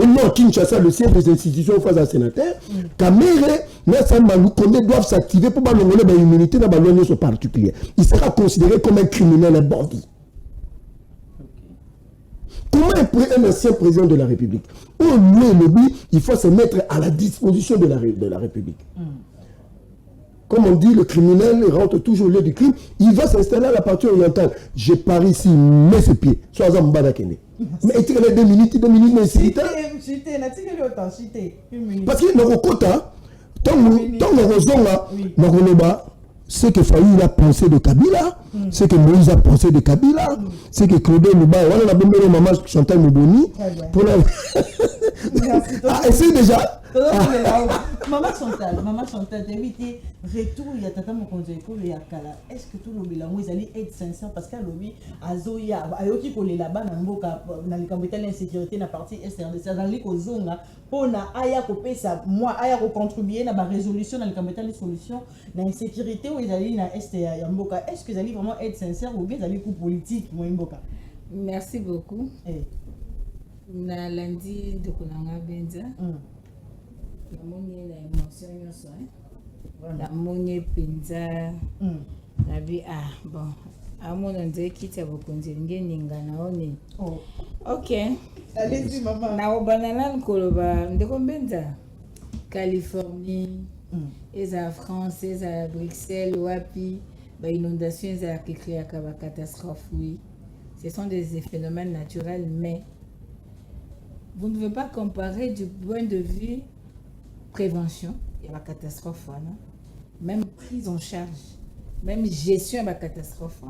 Et non, Kinshasa, le siège des institutions face à sénateur, Kamere, doivent s'activer pour ballonner l'immunité dans l'union particulière. Il sera considéré comme un criminel, un bandit. Comment un ancien président de la République, au lieu de lui, il faut se mettre à la disposition de la République. Comme on dit, le criminel rentre toujours au lieu du crime, il va s'installer à la partie orientale. Je pars ici, mets ses pieds. Soit en Mbadakene. Mais il y a 2 minutes, mais c'est parce que dans le quota, tant que ce que Fayoul a pensé de Kabila, ce que Moïse a pensé de Kabila, ce que Claude Mouba, on a bombé maman Chantal Mouboni. Pour la... essaye déjà. Maman Chantal, t'invité, retour, il y a Tata Mokonzo, il y a Kala. Est-ce que tout le bilan, ils allaient être sincères parce qu'à l'objet, à Zoya, à Yoki pour les là-bas, dans les campagnes d'insécurité, dans la partie SRDC, dans les Kozonga, pour na aya kopé ça, moi, aya contribuer à la résolution dans les campagnes de solutions, dans l'insécurité où ils allaient dans STA Yamboka. Est-ce qu'ils allaient vraiment être sincères ou bien ils allaient coup politique, moi, Yamboka? Merci beaucoup. Na lundi de Konanga Benza. La monnaie, la émotion, la monnaie, pinza, la vie, bon, à mon endroit, qui t'a beaucoup de n'ingana, ok. Allez-y, maman. Na banana, Koloba, de Benza, Californie, et à France, et à Bruxelles, Wapi, inondation, et à catastrophe, oui. Ce sont des phénomènes naturels, mais vous ne pouvez pas comparer du point de vue prévention, il y a la catastrophe, même prise en charge, même gestion de la catastrophe.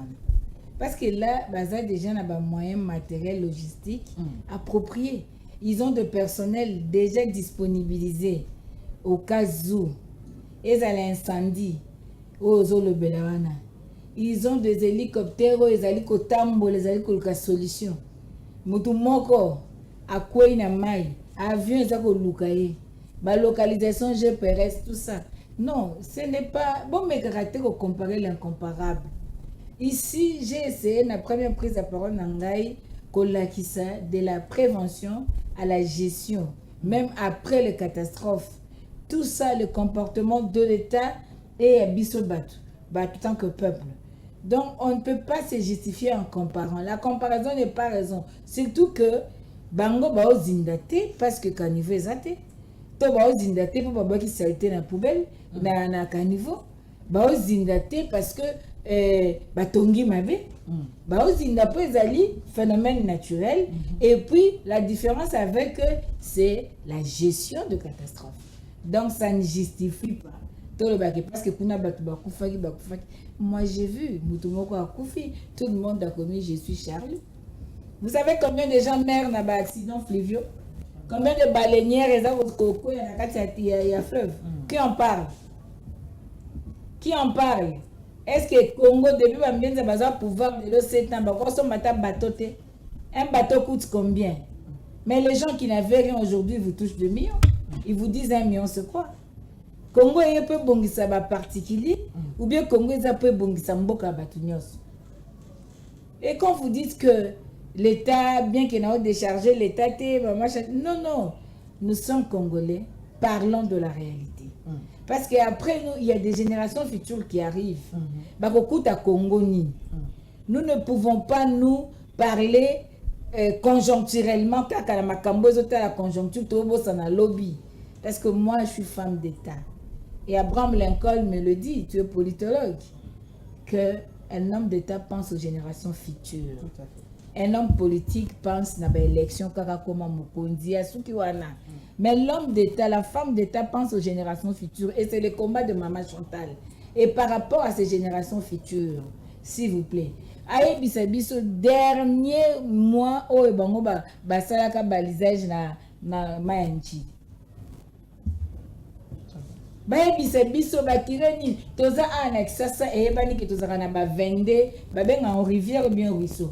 Parce que là, déjà, on a des moyens matériels, logistiques appropriés. Ils ont de personnel déjà disponibilisé au cas où ils ont l'incendie, ils ont des hélicoptères, ils ont des tambo, ils ont des solutions. Mutumoko, à quoi il y a mai, avion, ils ont des la localisation GPRS, tout ça. Non, ce n'est pas... Bon, mais caractère au comparer l'incomparable. Ici, j'ai essayé, la première prise de parole, de la prévention à la gestion, même après les catastrophes. Tout ça, le comportement de l'État et à Bissobat, tant que peuple. Donc, on ne peut pas se justifier en comparant. La comparaison n'est pas raison. Surtout que, Bango Bao Zindate, parce que Kanivé Zate. to baozinda te mpo babwaki salite na poubelle na caniveau, baozinda te parce que batongi mabe, baozinda mpo ezali phénomène naturel. Et puis la différence avec eux, c'est la gestion de catastrophe. Donc ça ne justifie pas parce que kuna batu bakufaki. Moi j'ai vu mutumoko akufi, tout le monde a commis je suis Charles. Vous savez combien de gens meurent dans les accidents fluviaux? Combien de baleinières et il y a fleuve? Qui en parle? Qui en parle? Est-ce que Congo depuis Bambienza va pouvoir de l'océan un bateau coûte combien? Mais les gens qui n'avaient rien aujourd'hui vous touchent 2 millions. Ils vous disent 1 million c'est quoi? Congo est peu bongisa ba particulier ou bien Congo est peu bongisa mboka batunyos. Et quand vous dites que l'État, bien qu'il ait déchargé l'État, non, nous sommes Congolais, parlons de la réalité. Parce qu'après nous, il y a des générations futures qui arrivent. Nous ne pouvons pas nous parler conjoncturellement, la conjoncture, lobby. Parce que moi, je suis femme d'État. Et Abraham Lincoln me le dit, tu es politologue, qu'un homme d'État pense aux générations futures. Tout à fait. Un homme politique pense à l'élection, mais l'homme d'État, la femme d'État pense aux générations futures. Et c'est le combat de Maman Chantal. Et par rapport à ces générations futures, s'il vous plaît, aïe bisabiso dernier mois où ebango basalaka balisage na mayanchi. Baye bisabiso bakireni toza annex sasa eyebani ke toza na ba vende babenga en rivière bien ruisseau.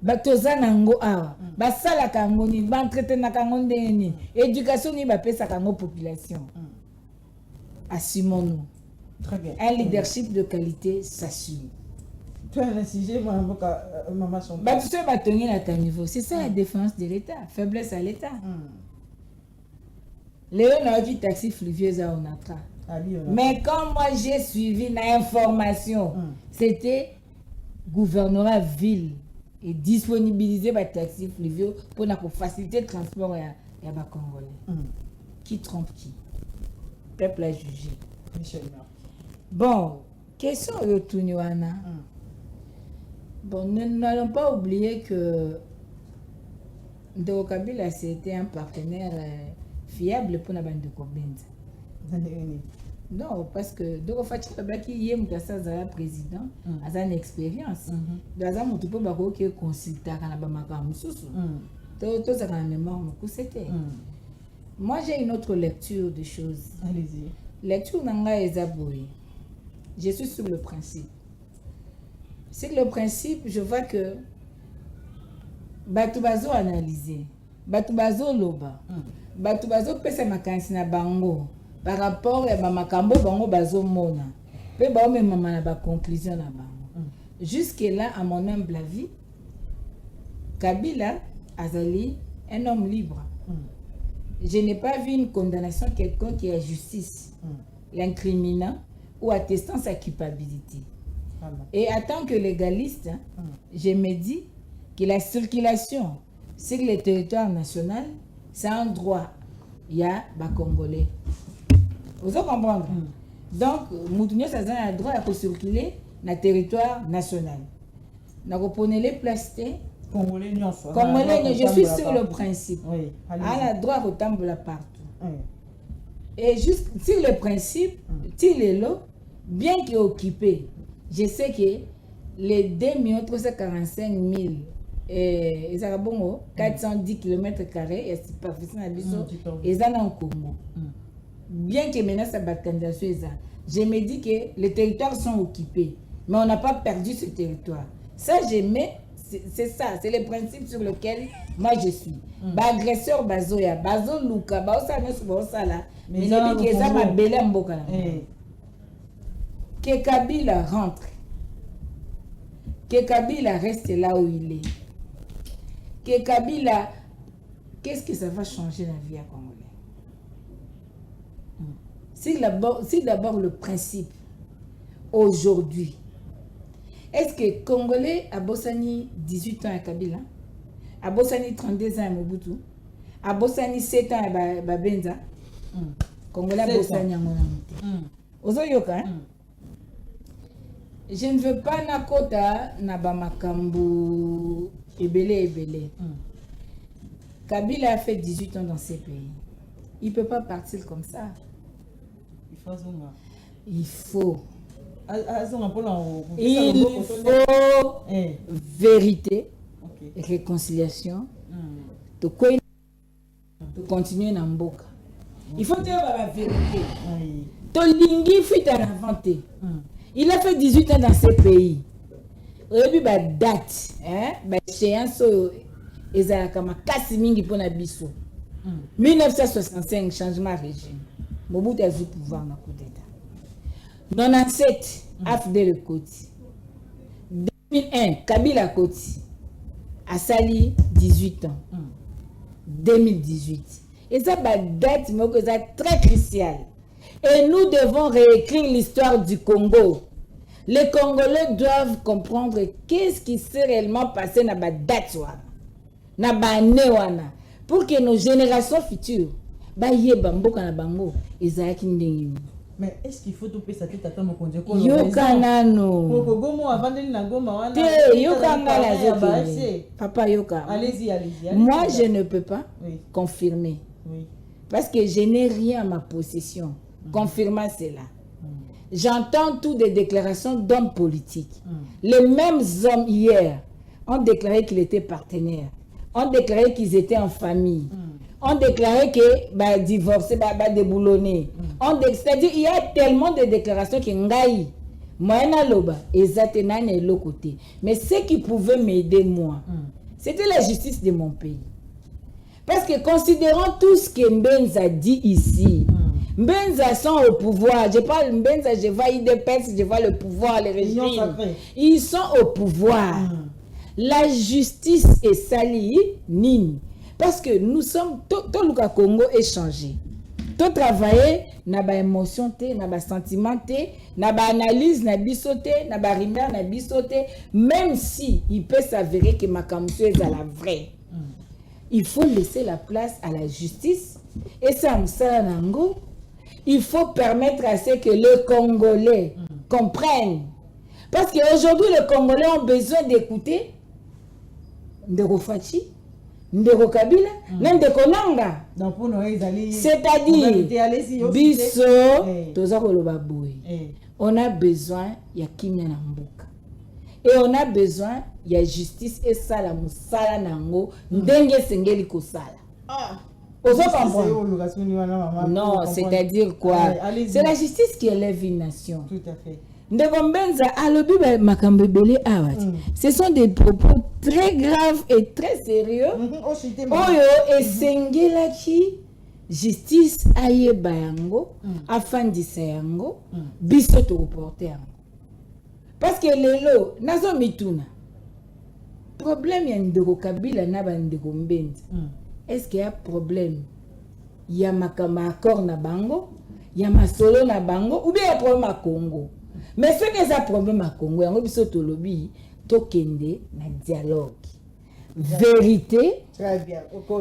Batoza nango awa basalaka ngo ni baentretenaka ngo ndeni éducation ni bapesaka ngo population. Assumons-nous. Très bien. Un leadership de qualité s'assume. Tu as un sujet, Maman Chantal. C'est ça la défense de l'État, faiblesse à l'État. Léon a dit taxi fluvieux à Onatra. Mais quand moi j'ai suivi l'information, c'était gouvernorat ville et disponibiliser les taxis fluviaux pour faciliter le transport à Congolais. Qui trompe qui? Le peuple a jugé. Bon, question de Touniwana. Bon, nous n'allons pas oublier que Ndeko Kabila c'était un partenaire fiable pour la bande de Kobenza. Non, parce que Ndeko Fachi Kabaki yem kasa zala président, a une expérience. Dans un monde pour bako qui consulter kana ba makamu susu. Tout ça quand mémoire beaucoup c'était. Moi j'ai une autre lecture de choses. Allez-y. Lecture nanga ezaboui. Je suis sur le principe. Sur le principe, je vois que Batubazo analysé, Batubazo loba, Batubazo pesa makansi na bango par rapport à makambo bango bazo mona. Pe ba me mama na ba conclusion na bango. Jusque là, à mon humble avis, Kabila Azali, un homme libre. Je n'ai pas vu une condamnation quelqu'un qui a justice, l'incriminant ou attestant sa culpabilité. Et en tant que légaliste, je me dis que la circulation sur le territoire national, c'est un droit. Il y a des Congolais. Vous comprenez? Donc, Moutounio, ça a le droit de circuler dans le territoire national. Nous reprenons les plastés. Congolais, je suis sur le principe. Oui, elle a le droit de retomber partout. Et juste sur le principe, s'il est là, bien qu'il est occupé, je sais que les 2 345 000 410 km², ils sont en Congo. Bien que maintenant ça bat candidature, je me dis que les territoires sont occupés, mais on n'a pas perdu ce territoire. Ça, c'est ça, c'est le principe sur lequel moi je suis. Agresseur bazoya, bazo luka, baosa nesu baosa la, mais je dis que ça m'a belé en boka. Que Kabila rentre, que Kabila reste là où il est, que Kabila, qu'est-ce que ça va changer dans la vie à Congolais? Si d'abord le principe, aujourd'hui, est-ce que Congolais a Bossani 18 ans à Kabila, a Bossani 32 ans à Mobutu, abosani 7 ans ba benza Congolais abosani yango na mote ozoyoka je ne veux pas nakota na bamakambu ebele. Kabila a fait 18 ans dans ces pays. Il peut pas partir comme ça. Il faut vérité, réconciliation, de continuer dans mboka. Il faut dire la vérité. Tolingi fuite à l'inventé. Il a fait 18 ans dans ces pays. Et puis bah date, bah échéance ezalaka makasi mingi pona biso. 1965 changement régime. Mobutu a eu pouvoir na coup d'état. 97 AFD Koti. 2001 Kabila Koti. Asali 18 ans. 2018. Et ça bah date moko ça très crucial. Et nous devons réécrire l'histoire du Congo. Les Congolais doivent comprendre qu'est-ce qui s'est réellement passé dans la date na ba newana pour que nos générations futures ba yeba mboka na bango ezaki ndenge. Mais est-ce qu'il faut toper sa tête à ton konje ko yokanano gomo avandeli na goma wana te yokanga la zote papa yoka allez-y moi je ne peux pas confirmer parce que je n'ai rien à ma possession confirmer cela. J'entends toutes des déclarations d'hommes politiques. Les mêmes hommes hier ont déclaré qu'ils étaient partenaires, ont déclaré qu'ils étaient en famille, ont déclaré que bah divorcer, bah déboulonner. C'est-à-dire il y a tellement de déclarations qui ngaï. Moi na loba ezatena na l'autre côté. Mais ce qui pouvait m'aider moi, c'était la justice de mon pays. Parce que considérant tout ce que Mbenza dit ici, Mbenza sont au pouvoir. Je parle Mbenza, je vois IDPS, je vois le pouvoir, les régimes. Ils sont au pouvoir. La justice est salie, nini. Parce que nous sommes, tout le Congo est changé. Tout travailler, n'a pas émotion, n'a pas sentiment, n'a pas analyse, n'a pas bisoté, n'a pas rumeur, n'a pas bisoté. Même si il peut s'avérer que ma camouflage est à la vraie. Il faut laisser la place à la justice. Et ça, Nango, il faut permettre à ce que les Congolais comprennent. Parce qu'aujourd'hui, les Congolais ont besoin d'écouter Ndeko Fachi, Ndeko Kabila, Ndeko Nanga. C'est-à-dire, biso, on a besoin, il y a Kimia Nambuka. Et on a besoin, il y a justice et ça, la moussala nango, ndenge sengeli kosala. Non, c'est-à-dire quoi? C'est la justice qui élève une nation. Tout à fait. Ce sont des propos très graves et très sérieux. Oyo esengela ki justice ayeba yango, afandisa yango, biso to reporter yango. Parce que lelo nazo mituna. Problème ya ndeko Kabila na ba ndeko Mbenza. Est-ce qu'il y a problème? Il y a makama accord na bango, il y a masolo na bango ou bien il y a problème à Congo. Mais ce que ça problème à Congo, yango biso to lobi to kende na dialogue. Vérité,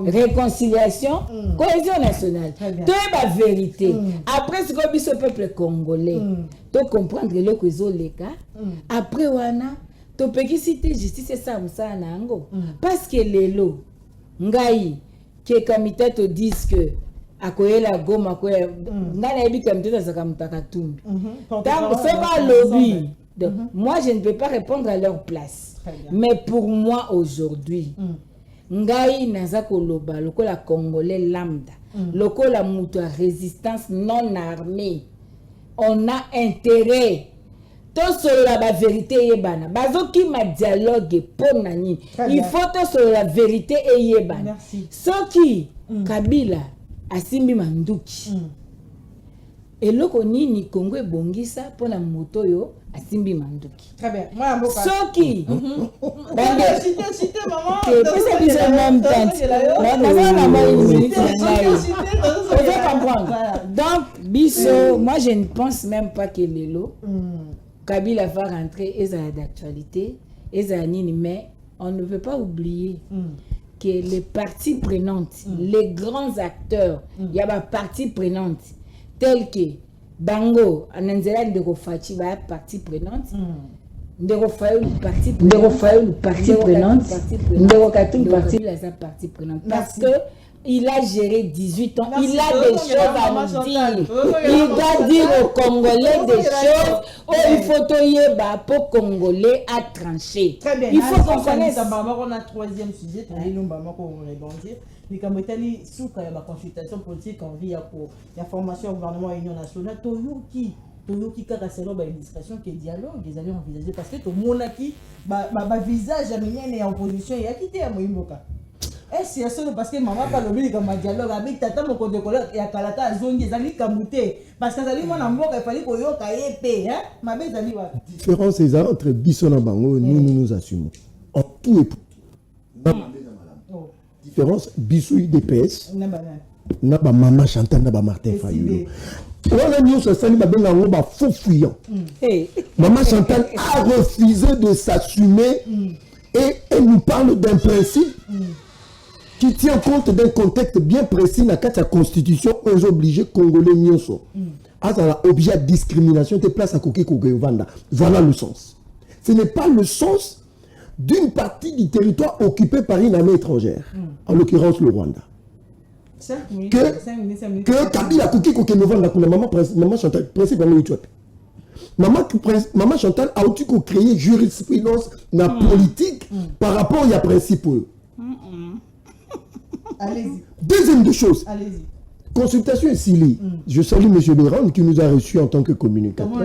réconciliation, cohésion nationale. Tout est la vérité. Après ce que biso peuple congolais, to comprendre le que les cas. Après wana to pekisite justice et ça musa nango. Parce que lelo ngai que kamita te disent que akoyela goma akoya ngana yebi kamita za kamutaka tumbi tant c'est pas lobby. Moi je ne peux pas répondre à leur place. Mais pour moi aujourd'hui ngai naza koloba lokola congolais lambda lokola mutu à résistance non armée on a intérêt tout la vérité yebana bazoki ma dialogue pour nani il faut tout la vérité et yebana soki Kabila asimbi manduki eloko nini Congo ebongisa pona moto yo asimbi manduki. Très bien. Moi mboka soki cité maman c'est bizarre même donc biso moi je ne pense même pas que lelo Kabila va rentrer et ça d'actualité et ça nini mais on ne peut pas oublier que les parties prenantes, les grands acteurs, il y a des parties prenantes telles que Bango, Ananzela Ndeko Fachi, partie prenante. Ndeko Fayou, partie prenante. Ndeko Katum, partie prenante. Parce que il a géré 18 ans, il a des choses à nous dire. Il doit dire aux Congolais des choses. Oh, il faut pour Congolais à trancher. Très bien. Il faut qu'on connaisse. On a troisième sujet. Mais comme il sous la consultation politique en vie pour la formation au gouvernement et l'Union nationale, Toyoki kaka c'est l'administration qui dialogue, ils allaient envisager parce que tout le monde qui visage et en opposition il a quitté à Moïmoka. Est-ce que c'est parce que maman parle de comme dialogue avec tata mon côté collègue et à Kalata azongi zali kamuté parce que zali mon amour il fallait qu'on yoka épée hein ma belle zali wa différence c'est entre biso na bango nous assumons en tout et pour tout. Différence biso IDPS na ba maman Chantal na ba Martin Fayulu. Maman Chantal a refusé de s'assumer et elle nous parle d'un principe qui tient compte d'un contexte bien précis dans la constitution aux obligés congolais nyonso. À objet de discrimination de place à Koké Kogéovanda. Voilà le sens. Ce n'est pas le sens d'une partie du territoire occupé par une armée étrangère, en l'occurrence le Rwanda. Que Kabila Koké Kogéovanda, maman Chantal, principe à l'Éthiopie. Maman Chantal a aussi créé jurisprudence dans la politique par rapport à principe. Allez-y. Deuxième des choses. Allez-y. Consultation ici. Je salue M. Legrand qui nous a reçus en tant que communicateur.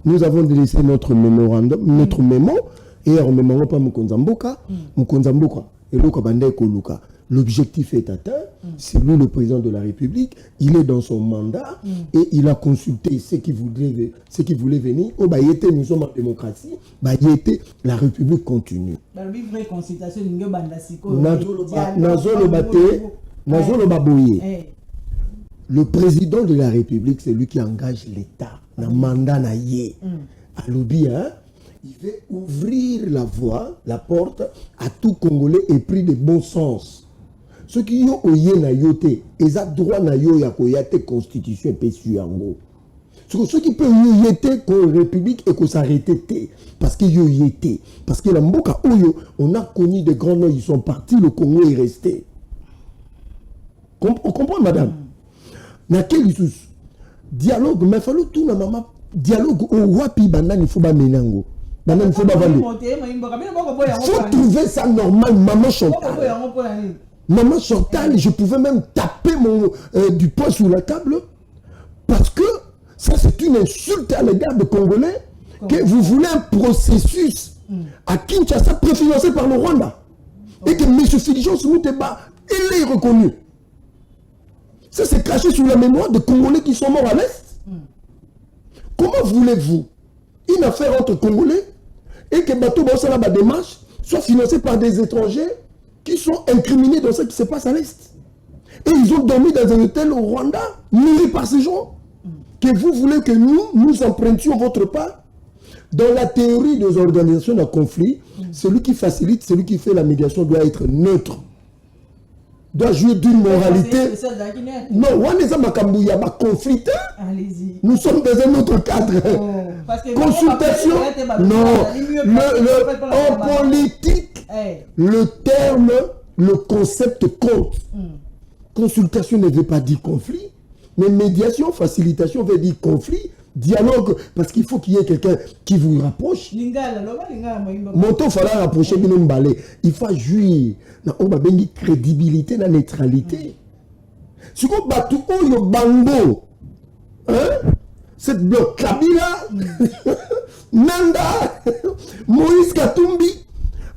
Nous avons délaissé notre mémorandum, notre mémo, et on ne mémore pas Mukonzamboka. Et Koluka. L'objectif est atteint. C'est lui le président de la République. Il est dans son mandat et il a consulté ce qu'il voulait venir. Nous sommes en démocratie. La République continue. Le président de la République, c'est lui qui engage l'État. Le mandat na yé. Il veut ouvrir la voie, la porte à tout Congolais épris de bon sens. Ceux qui ont oyé na yote, ils ont droit na yo ya koyate constitution et yango. Ceux qui peuvent y être qu'on république et qu'on s'arrête parce qu'il y était. Parce que la Mboka Oyo, on a connu des grands noms, ils sont partis, le Congo est resté. On comprend, madame? N'a quel dialogue, mais il faut tout la maman dialogue au wapi banane il faut pas menango. Banane il faut pas vendre. Faut trouver ça normal, maman Chantal. Maman Chantal, je pouvais même taper du poing sur la table parce que ça c'est une insulte à l'égard des Congolais que vous voulez un processus à Kinshasa préfinancé par le Rwanda et que M. Fulgence Mouteba, il est reconnu. Ça c'est craché sur la mémoire des Congolais qui sont morts à l'Est. Comment voulez-vous une affaire entre Congolais et que Bateau Bassala la démarche soit financée par des étrangers qui sont incriminés dans ce qui se passe à l'Est. Et ils ont dormi dans un hôtel au Rwanda, nourris par ces gens. Que vous voulez que nous empruntions votre part. Dans la théorie des organisations d'un conflit, celui qui facilite, celui qui fait la médiation doit être neutre. Doit jouer d'une moralité. Non, on est un conflit. Nous sommes dans un autre cadre. Consultation. Non, en politique, le terme, le concept compte. Consultation ne veut pas dire conflit, mais médiation, facilitation veut dire conflit. Dialogue, parce qu'il faut qu'il y ait quelqu'un qui vous rapproche. Monto fera rapprocher il faut jouir dans la crédibilité, la neutralité. Si vous battez au bango, cette bloc Kabila, Nanda, Moïse Katumbi,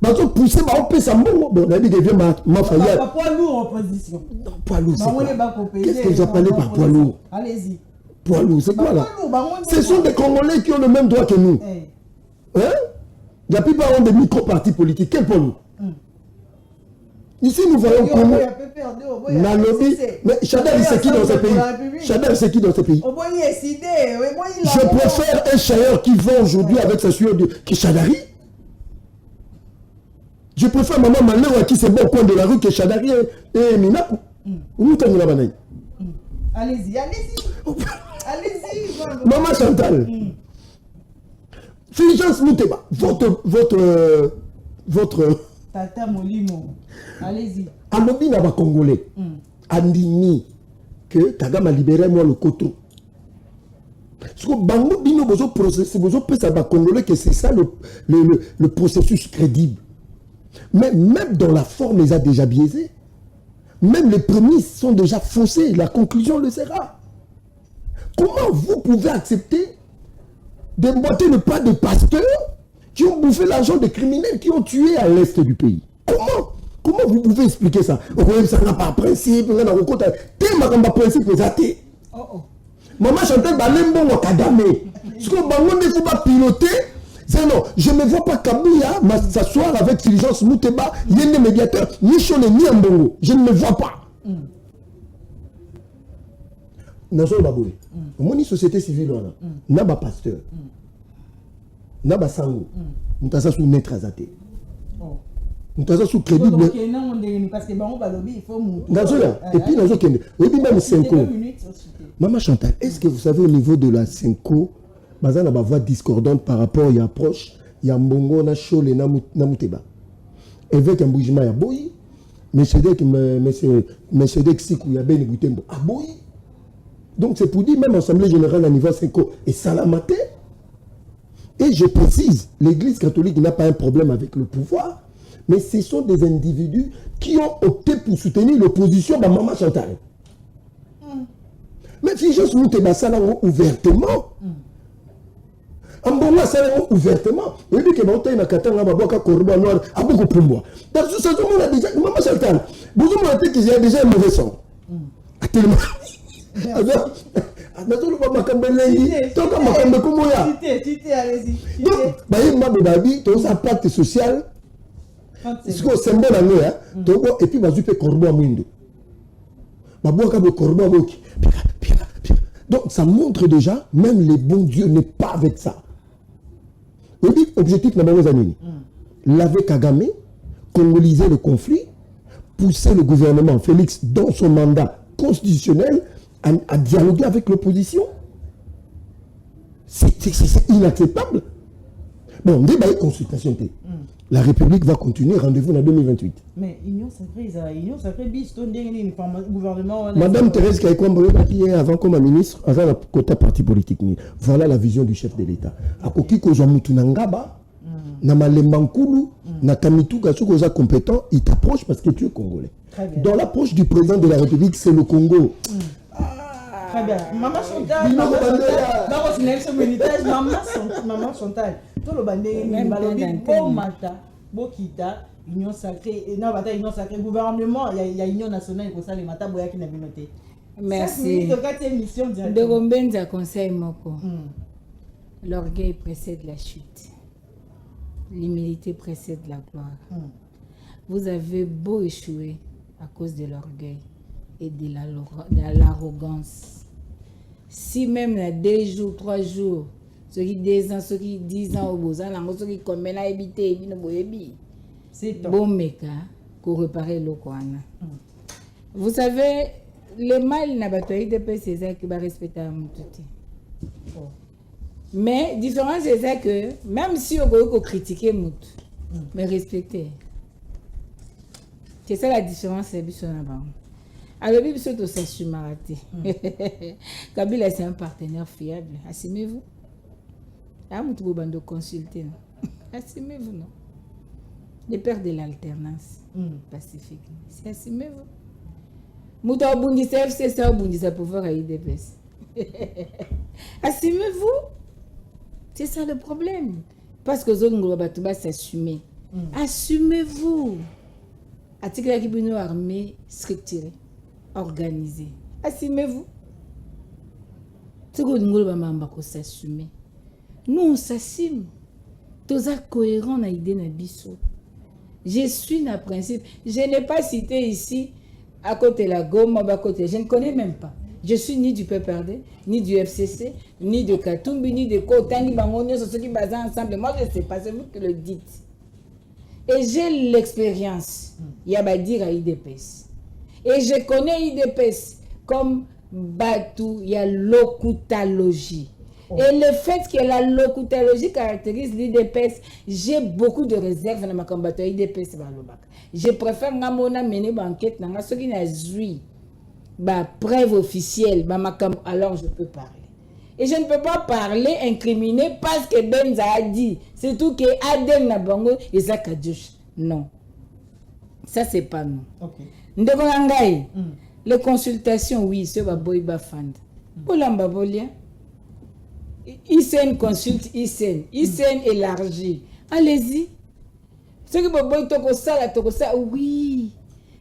bateau poussé, on peut s'embongo. Bon, on a dit que ma faillite. Pas poids lourd en opposition. Non, poids lourd, c'est quoi? Qu'est-ce que vous appelez par poids lourd? Allez-y. Poids lourd, c'est quoi là? Ce sont des Congolais qui ont le même droit que nous. La plupart ont des micro-partis politiques. Quel poids lourd? Ici, nous voyons comment. Mais Chadal, c'est qui dans ce pays? Chadal, c'est qui dans ce pays? Je préfère un chailleur qui vend aujourd'hui avec sa sueur de Chadari. Je préfère maman Malheureux qui c'est bon au coin de la rue que Chadari et Minaku. Allez-y. Allez-y. Maman Chantal. Fulgence Mouteba, votre Tata Molimo. Allez-y. Alobi na ba Congolais. Andini que Kagame a libéré moi le coton. Parce que Bango Bino besoin processus, besoin ça ba Congolais que c'est ça le processus crédible. Mais même dans la forme, les a déjà biaisés. Même les prémices sont déjà faussées. La conclusion le sera. Comment vous pouvez accepter d'emboîter le pas de pasteurs qui ont bouffé l'argent des criminels qui ont tué à l'est du pays? Comment vous pouvez expliquer ça? Ça n'a pas de principe, ça n'a pas de principe. Maman Chantal Balembo Wakadame. Ce que Bango ne faut pas piloter. C'est non, je ne vois pas Kabouya s'asseoir avec Fulgence Mouteba, Yende médiateur, ni Chone, ni Mbongo. Je ne le vois pas. Nazo Baboui. Moni société civile, n'a pas pasteur. N'a pas sango. Nous avons sous maître azaté. Nous avons sous crédit. Parce que Bango Balobi, il faut mourir. Et puis Nazo Kende. Oui, même 5 ans. Maman Chantal, est-ce que vous savez au niveau de la 5 ans, Bazan a voix discordante par rapport à approche, il y a Mbongo, na Chole, na Mouteba. Avec un bougement, il y a Boyi, monsieur Dek Sikou, il y a Ben Goutembo. Ah Boyi. Donc c'est pour dire, même Assemblée Générale à niveau 5 et Salamate. Et je précise, l'Église catholique n'a pas un problème avec le pouvoir, mais ce sont des individus qui ont opté pour soutenir l'opposition de Maman Chantal. Mais si je suis ouvertement, Ambonga ça ouvertement. Il dit que Bantaï na katanga baboka korba noir a beaucoup pour moi. Dans ce sens on a déjà Maman Chantal. Vous avez dit qu'il y a déjà un mauvais son. Tellement. Alors, nazo lo makambe lengi. Toka makambe kumoya. Cité, allez-y. Donc, bayi mabe babi to sa pacte social. C'est quoi symbole à nous hein. Et puis bazu pe korba mwindo. Baboka be korba boki. Donc ça montre déjà, même les bons dieux n'est pas avec ça. On dit objectif numéro 1, laver Kagame, congoliser le conflit, pousser le gouvernement Félix dans son mandat constitutionnel à dialoguer avec l'opposition. C'est inacceptable. Bon, on dit bah, consultation. La République va continuer, rendez-vous en 2028. Mais Union Sacrée, bis, gouvernement. Madame Thérèse Kaikwambo, qui est avant comme ministre, avant la quota parti politique. Voilà la vision du chef de l'État. À Kokiko Jamutu Nangaba, Namalembankulu, Nakamitu Gachukoza compétent, il t'approche parce que tu es congolais. Dans l'approche du président de la République, c'est le Congo. Très bien. Maman Chantal, Maman Chantal, tout le bandé, Bomata, Bokita, Union Sacrée, non, Union Sacrée, gouvernement, il y a Union Nationale pour ça, les Mata Boya qui n'a pas noté. Merci. De Gombenza conseil Moko. L'orgueil précède la chute. L'humilité précède la gloire. Vous avez beau échouer à cause de l'orgueil et de l'arrogance. Si même il y a 2 jours, 3 jours, ceux qui 2 ans, ceux qui 10 ans au Bozan, ceux qui commettent à éviter, c'est bon meka pour réparer le coin. Vous savez, le mal n'a pas été de c'est ça qui va respecter à Moutouti. Mais la différence c'est ça que même si on peut critiquer Moutou, mais respecter. C'est ça la différence, c'est bien. Alors, il faut s'assumer. Kabila, c'est un partenaire fiable. Assumez-vous. Vous pouvez consulter. Assumez-vous, non? Les pères de l'alternance pacifique. C'est assumez-vous. Mouta Bundisa FCC ou Bundisa pouvoir à IDPS. Assumez-vous. C'est ça le problème. Parce que Zongo Batouba s'assumer. Assumez-vous. Article qui est armée structurée. Organisé. Assumez-vous. C'est que nous devons s'assumer. Nous, on s'assume. Tous les cohérents na idée na biso. Je suis na principe. Je n'ai pas cité ici à côté de la Goma, à côté. Je ne connais même pas. Je suis ni du PPRD, ni du FCC, ni de Katumbi, ni de Kotani, Bangonio, ceux qui basent ensemble. Moi, je ne sais pas. C'est vous qui le dites. Et j'ai l'expérience. Il y a dire à IDPS. Et je connais IDPS comme Batou, il y a l'occultologie. Et le fait que la locutologie caractérise l'IDPS, j'ai beaucoup de réserves dans ma combattant IDPS. Je préfère mener une enquête dans ce qui n'a pas preuve officielle. Alors je peux parler. Et je ne peux pas parler, incriminer parce que Benza a dit. C'est tout que Adem Nabango et Zakadjouch. Non. Ça, c'est pas nous. Les consultations, oui, c'est Baboy Bafand. Olamba Bolia. ICN consulte ICN. ICN élargi. Allez-y. Ceux qui Baboy Tokosa, oui.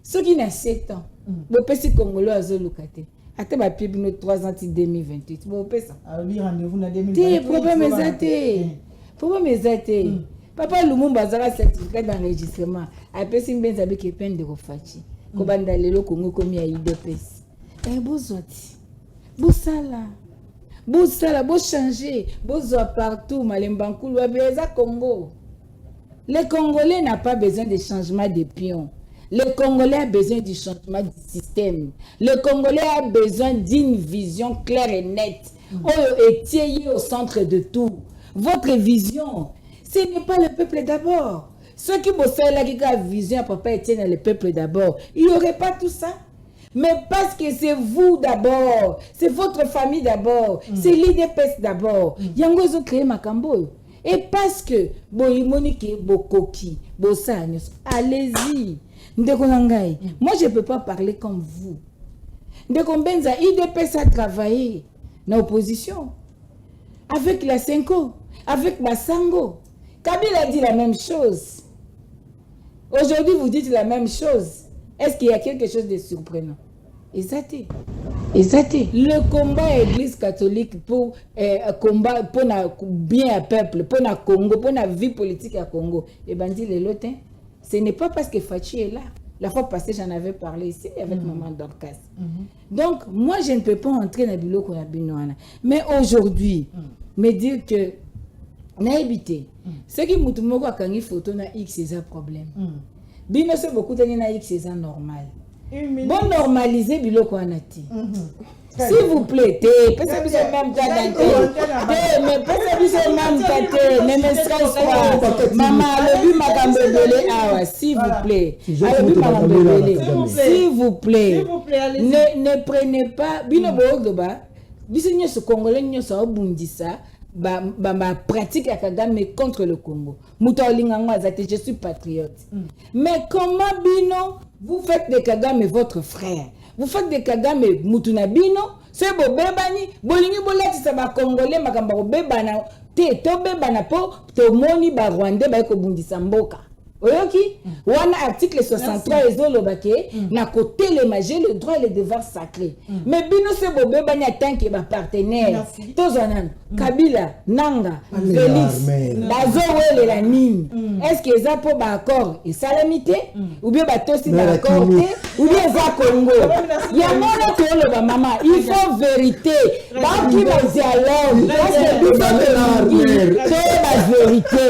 Ceux qui n'ont 7 ans. Le PC Congolais a Zolukate. Attends, ma pied, 3 ans, 2028. Bon, ça. Rendez-vous dans 2028. Pourquoi mes athées? Papa Lumumba Zara certificat d'enregistrement. Après, si bien avec les peines de Rofachi. Kobanda lelo Congo comme à IDPS. Eh, bozoti. Bosala, bo changer. Bozo partout. Malembankulu, Abeza Congo. Les Congolais n'ont pas besoin de changement de pions. Le Congolais a besoin du changement du système. Le Congolais a besoin d'une vision claire et nette. Étiez au centre de tout. Votre vision, ce n'est pas le peuple d'abord. Ceux qui bossent là, qui ont une vision, papa Etienne, le peuple d'abord. Il n'y aurait pas tout ça. Mais parce que c'est vous d'abord, c'est votre famille d'abord, c'est l'IDPS d'abord. Yango ont créé Makambo. Et parce que, Boïmonike, Bokoki, Bossagnos, allez-y. Moi, je ne peux pas parler comme vous. Ndekombenza, IDPS a travaillé dans l'opposition. Avec la Senko, avec Basango. Kabila a dit la même chose. Aujourd'hui, vous dites la même chose. Est-ce qu'il y a quelque chose de surprenant? Exactement. Le combat Église catholique pour combat pour bien à peuple, pour le Congo, pour la vie politique à Congo. Et ben dit les lotins. Ce n'est pas parce que Fachi est là. La fois passée, j'en avais parlé ici avec Maman Dorcas. Donc, moi, je ne peux pas entrer dans le biloko na binoana. Mais aujourd'hui, me dire que naïbité, ce qui m'a dit quand il faut na X, c'est un problème. Bino, c'est beaucoup de na X, c'est normal. Bon, normaliser biloko anati. S'il vous plaît, mais pas ça même stress quoi. Maman, s'il vous plaît. S'il vous plaît. Ne prenez pas bino bogoba. Bisenyo ce congolais nyo sa obundisa ba pratique à Kagame contre le Congo. Je suis patriote. Mais comment bino vous faites de Kagame votre frère? Vous faites des Kagame Mutunabino, c'est beau bébani, bolingi bolati sa ba Congolais makamba bébana, to bébana po, to moni ba Rwandais ba ekobundisa mboka. Oyoki, wana article 63 ezolobake, na côté les majeurs le droit et le devoir sacré. Mais bino c'est beau bébani tant que ba partenaire. Tozanan, Kabila, Nanga, Félix, Bazowele la nini. Est-ce que ça pour ba accord et salamité ou bien ba tosi ba accord ou bien ça Congo. Il y a mon que le maman, il faut vérité. Ba qui va dialogue, parce que tout c'est la vérité.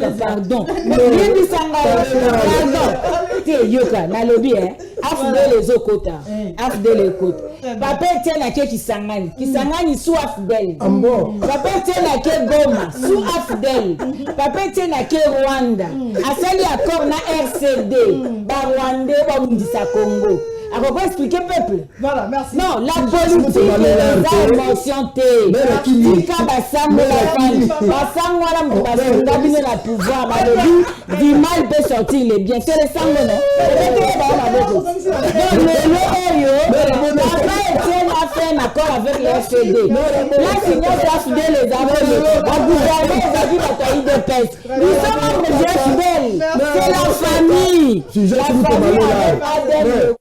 Donc pardon. Yoka, na lobby, afdel les okota, afdel les côtes. Papa tient la qui sangani sous afdel. Papa tient la qui Goma, sous afdel. Papa tient la qui Rwanda. Asali accord na RCD, ba Rwanda, ba Mundisa Congo. À quoi expliquer peuple? Voilà, merci. Non, la politique est la émotion. La pouvoir, du mal peut sortir les biens. C'est le sang, non? A fait un accord avec les FCD. La finance a fidèle les aveux. La gouvernement a dit la taille de peste. Nous sommes membres de FCD. C'est la famille. La famille avec Adem.